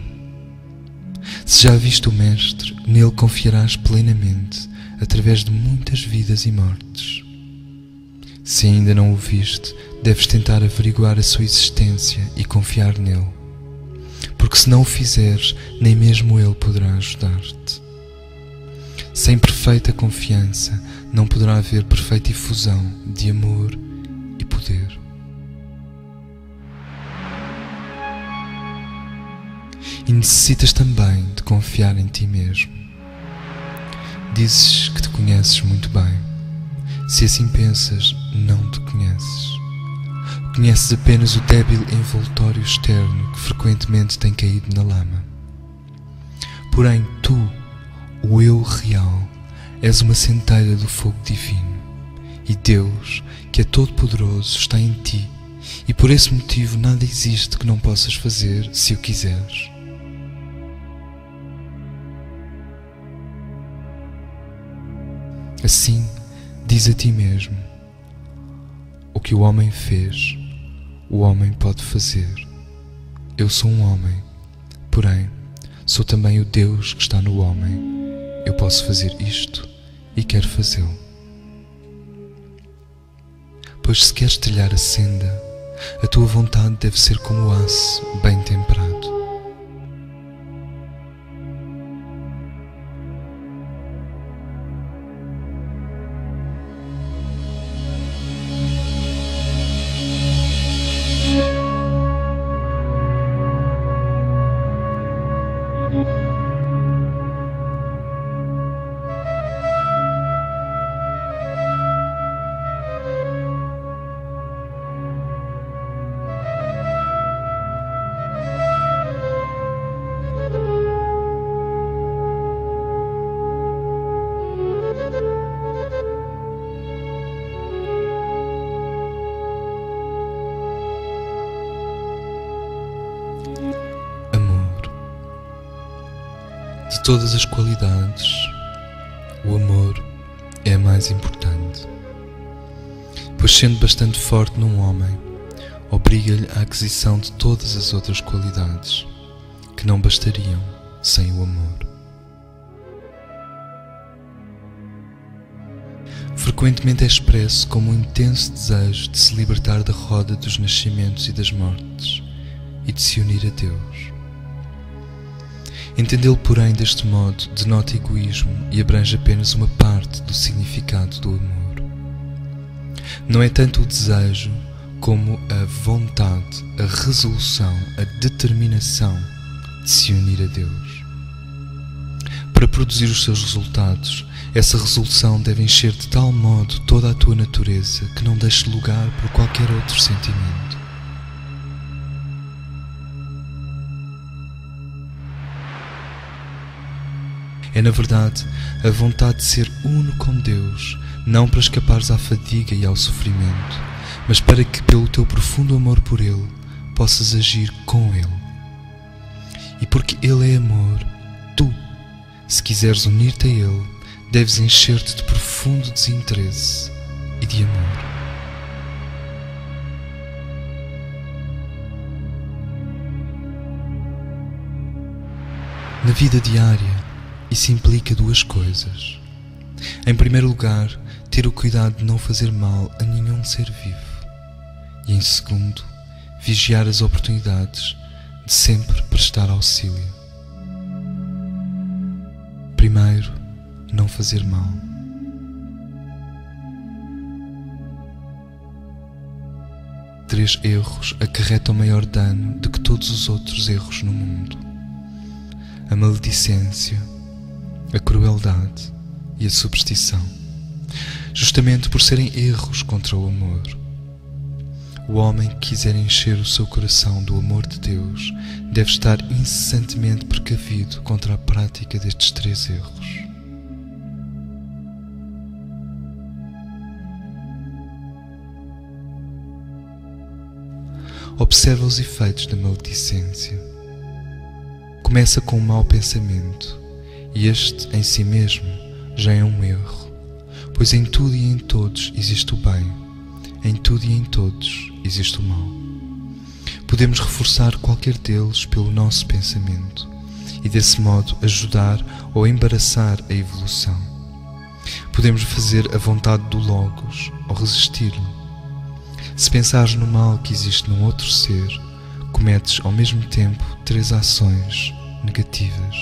Se já viste o Mestre, nele confiarás plenamente, através de muitas vidas e mortes. Se ainda não o viste, deves tentar averiguar a sua existência e confiar nele, porque se não o fizeres, nem mesmo ele poderá ajudar-te. Sem perfeita confiança, não poderá haver perfeita efusão de amor e poder. E necessitas também de confiar em ti mesmo. Dizes que te conheces muito bem. Se assim pensas, não te conheces. Conheces apenas o débil envoltório externo que frequentemente tem caído na lama. Porém, tu, o eu real, és uma centelha do fogo divino, e Deus, que é todo-poderoso, está em ti, e por esse motivo nada existe que não possas fazer se o quiseres. Assim, diz a ti mesmo: o que o homem fez, o homem pode fazer. Eu sou um homem, porém, sou também o Deus que está no homem. Eu posso fazer isto e quero fazê-lo. Pois se queres trilhar a senda, a tua vontade deve ser como o aço bem temperado. De todas as qualidades, o amor é a mais importante, pois sendo bastante forte num homem, obriga-lhe à aquisição de todas as outras qualidades, que não bastariam sem o amor. Frequentemente é expresso como um intenso desejo de se libertar da roda dos nascimentos e das mortes e de se unir a Deus. Entendê-lo, porém, deste modo denota egoísmo e abrange apenas uma parte do significado do amor. Não é tanto o desejo como a vontade, a resolução, a determinação de se unir a Deus. Para produzir os seus resultados, essa resolução deve encher de tal modo toda a tua natureza que não deixe lugar para qualquer outro sentimento. É, na verdade, a vontade de ser uno com Deus, não para escapares à fadiga e ao sofrimento, mas para que, pelo teu profundo amor por Ele, possas agir com Ele. E porque Ele é amor, tu, se quiseres unir-te a Ele, deves encher-te de profundo desinteresse e de amor. Na vida diária, isso implica duas coisas. Em primeiro lugar, ter o cuidado de não fazer mal a nenhum ser vivo. E em segundo, vigiar as oportunidades de sempre prestar auxílio. Primeiro, não fazer mal. Três erros acarretam maior dano do que todos os outros erros no mundo: a maledicência, a crueldade e a superstição, justamente por serem erros contra o amor. O homem que quiser encher o seu coração do amor de Deus deve estar incessantemente precavido contra a prática destes três erros. Observa os efeitos da maledicência. Começa com um mau pensamento, e este em si mesmo já é um erro, pois em tudo e em todos existe o bem, em tudo e em todos existe o mal. podemos reforçar qualquer deles pelo nosso pensamento e desse modo ajudar ou embaraçar a evolução. Podemos fazer a vontade do Logos ou resisti-lo. Se pensares no mal que existe num outro ser, cometes ao mesmo tempo 3 ações negativas.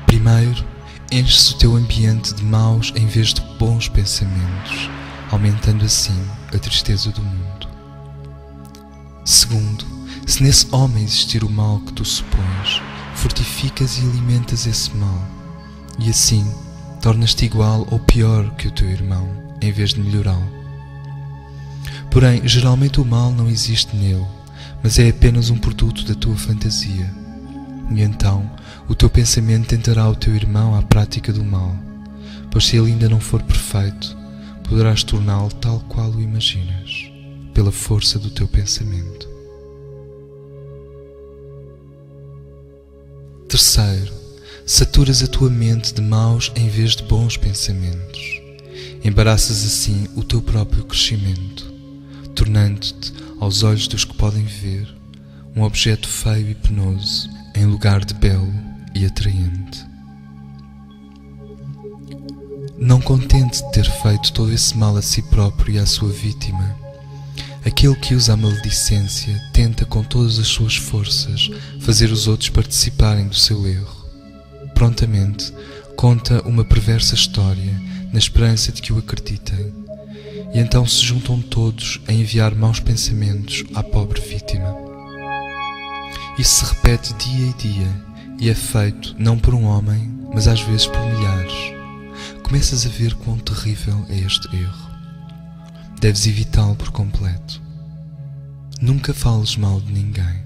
Primeiro, enches o teu ambiente de maus em vez de bons pensamentos, aumentando assim a tristeza do mundo. Segundo, se nesse homem existir o mal que tu supões, fortificas e alimentas esse mal, e assim tornas-te igual ou pior que o teu irmão, em vez de melhorá-lo. Porém, geralmente o mal não existe nele, mas é apenas um produto da tua fantasia. E então, o teu pensamento tentará o teu irmão à prática do mal, pois se ele ainda não for perfeito, poderás torná-lo tal qual o imaginas, pela força do teu pensamento. Terceiro, saturas a tua mente de maus em vez de bons pensamentos. Embaraças assim o teu próprio crescimento, tornando-te, aos olhos dos que podem ver, um objeto feio e penoso em lugar de belo e atraente. Não contente de ter feito todo esse mal a si próprio e à sua vítima, aquele que usa a maledicência tenta com todas as suas forças fazer os outros participarem do seu erro. Prontamente conta uma perversa história na esperança de que o acreditem, e então se juntam todos a enviar maus pensamentos à pobre vítima. Isso se repete dia e dia e é feito não por um homem, mas às vezes por milhares. Começas a ver quão terrível é este erro. Deves evitá-lo por completo. Nunca fales mal de ninguém.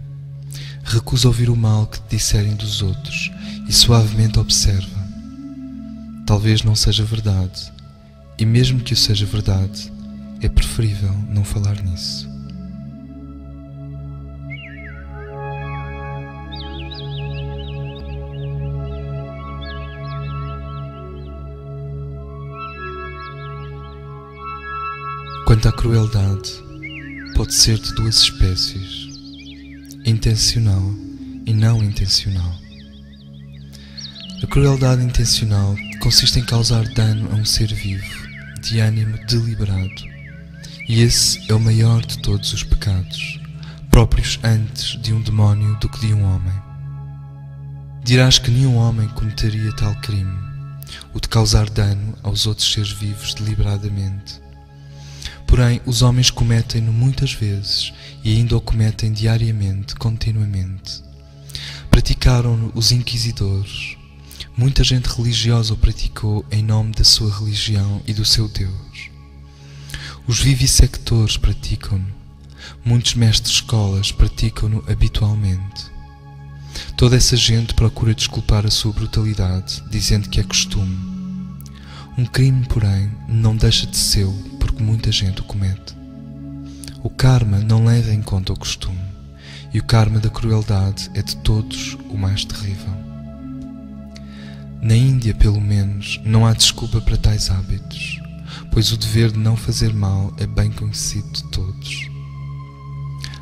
Recusa ouvir o mal que te disserem dos outros e suavemente observa. Talvez não seja verdade, e mesmo que o seja verdade, é preferível não falar nisso. Quanto à crueldade, pode ser de 2 espécies, intencional e não intencional. A crueldade intencional consiste em causar dano a um ser vivo, de ânimo deliberado, e esse é o maior de todos os pecados, próprios antes de um demónio do que de um homem. Dirás que nenhum homem cometeria tal crime, o de causar dano aos outros seres vivos deliberadamente. Porém, os homens cometem-no muitas vezes e ainda o cometem diariamente, continuamente. Praticaram-no os inquisidores. Muita gente religiosa o praticou em nome da sua religião e do seu Deus. Os vivissectores praticam-no. Muitos mestres de escolas praticam-no habitualmente. Toda essa gente procura desculpar a sua brutalidade, dizendo que é costume. Um crime, porém, não deixa de ser porque muita gente o comete. O karma não leva em conta o costume, e o karma da crueldade é de todos o mais terrível. Na Índia, pelo menos, não há desculpa para tais hábitos, pois o dever de não fazer mal é bem conhecido de todos.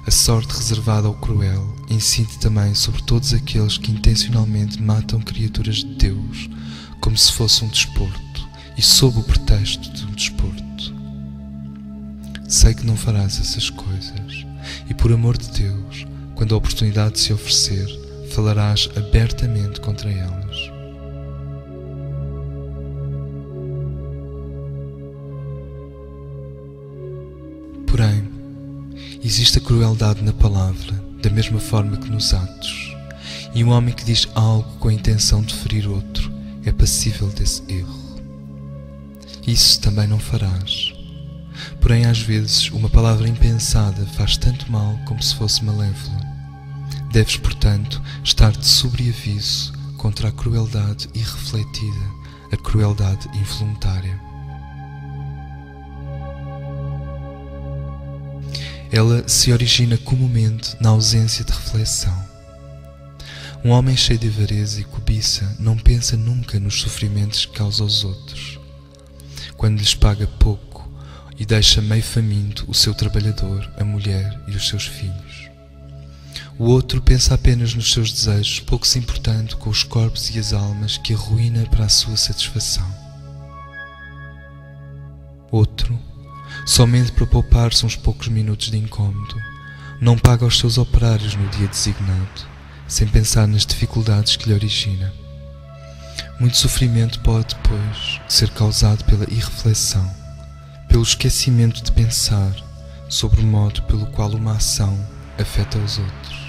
A sorte reservada ao cruel incide também sobre todos aqueles que intencionalmente matam criaturas de Deus como se fosse um desporto e sob o pretexto de um desporto. Sei que não farás essas coisas e, por amor de Deus, quando a oportunidade se oferecer, falarás abertamente contra elas. Porém, existe a crueldade na palavra, da mesma forma que nos atos, e um homem que diz algo com a intenção de ferir outro é passível desse erro. Isso também não farás. Porém, às vezes, uma palavra impensada faz tanto mal como se fosse malévola. Deves, portanto, estar de sobreaviso contra a crueldade irrefletida, a crueldade involuntária. Ela se origina comumente na ausência de reflexão. Um homem cheio de avareza e cobiça não pensa nunca nos sofrimentos que causa aos outros. Quando lhes paga pouco e deixa meio faminto o seu trabalhador, a mulher e os seus filhos. O outro pensa apenas nos seus desejos, pouco se importando com os corpos e as almas que arruína para a sua satisfação. Outro, somente para poupar-se uns poucos minutos de incômodo, não paga aos seus operários no dia designado, sem pensar nas dificuldades que lhe origina. Muito sofrimento pode, depois, ser causado pela irreflexão, pelo esquecimento de pensar sobre o modo pelo qual uma ação afeta os outros.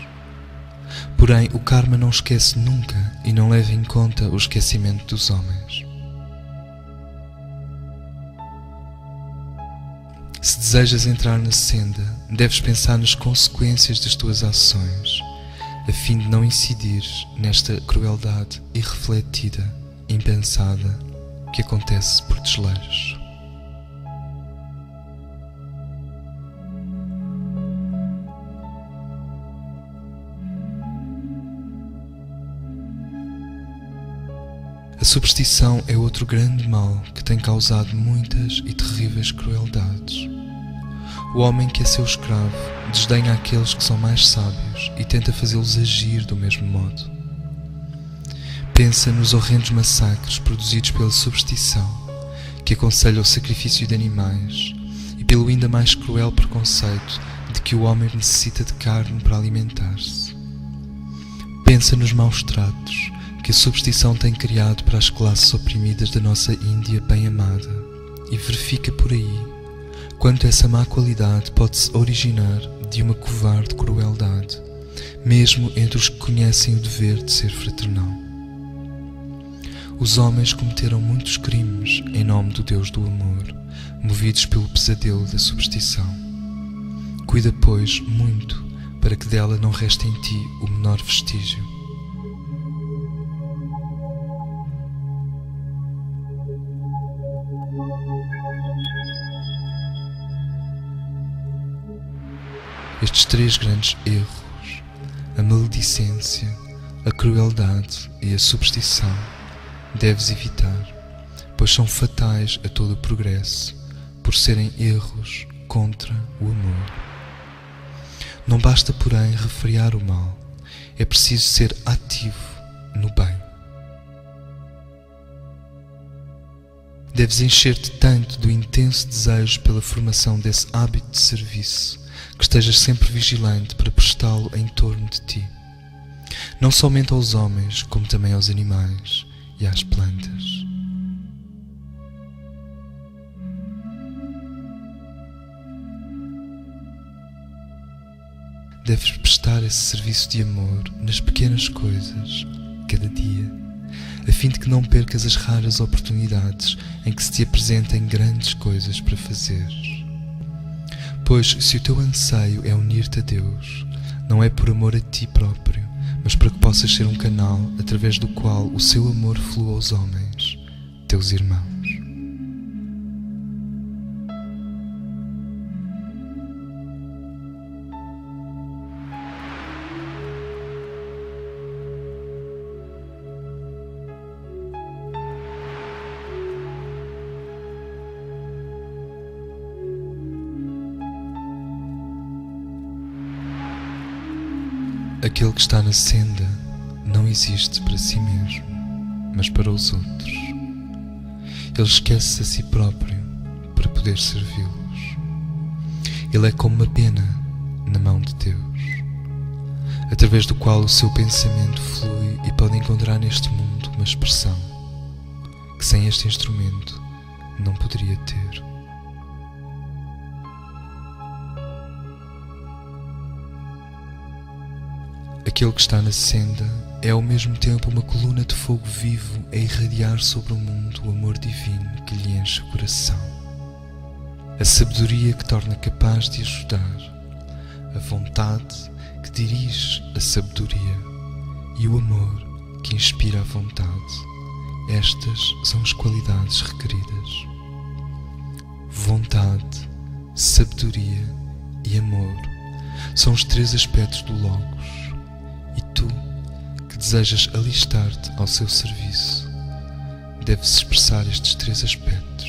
Porém, o karma não esquece nunca e não leva em conta o esquecimento dos homens. Se desejas entrar na senda, deves pensar nas consequências das tuas ações, a fim de não incidir nesta crueldade irrefletida, impensada, que acontece por desleixo. A superstição é outro grande mal que tem causado muitas e terríveis crueldades. O homem que é seu escravo desdenha aqueles que são mais sábios e tenta fazê-los agir do mesmo modo. Pensa nos horrendos massacres produzidos pela superstição, que aconselha o sacrifício de animais, e pelo ainda mais cruel preconceito de que o homem necessita de carne para alimentar-se. Pensa nos maus tratos que a superstição tem criado para as classes oprimidas da nossa Índia bem amada, e verifica por aí quanto essa má qualidade pode-se originar de uma covarde crueldade, mesmo entre os que conhecem o dever de ser fraternal. Os homens cometeram muitos crimes em nome do Deus do amor, movidos pelo pesadelo da superstição. Cuida, pois, muito para que dela não reste em ti o menor vestígio. Estes três grandes erros, a maledicência, a crueldade e a superstição, deves evitar, pois são fatais a todo o progresso, por serem erros contra o amor. Não basta, porém, refrear o mal, é preciso ser ativo no bem. Deves encher-te tanto do intenso desejo pela formação desse hábito de serviço, que estejas sempre vigilante para prestá-lo em torno de ti, não somente aos homens, como também aos animais e às plantas. Deves prestar esse serviço de amor nas pequenas coisas, cada dia, a fim de que não percas as raras oportunidades em que se te apresentem grandes coisas para fazer. Pois, se o teu anseio é unir-te a Deus, não é por amor a ti próprio, mas para que possas ser um canal através do qual o seu amor flua aos homens, teus irmãos. Aquele que está na senda não existe para si mesmo, mas para os outros. Ele esquece-se a si próprio para poder servi-los. Ele é como uma pena na mão de Deus, através do qual o seu pensamento flui e pode encontrar neste mundo uma expressão que sem este instrumento não poderia ter. Aquele que está na senda é ao mesmo tempo uma coluna de fogo vivo a irradiar sobre o mundo o amor divino que lhe enche o coração. A sabedoria que torna capaz de ajudar, a vontade que dirige a sabedoria e o amor que inspira a vontade. Estas são as qualidades requeridas. Vontade, sabedoria e amor são os três aspectos do Logos. E tu, que desejas alistar-te ao seu serviço, deves expressar estes três aspectos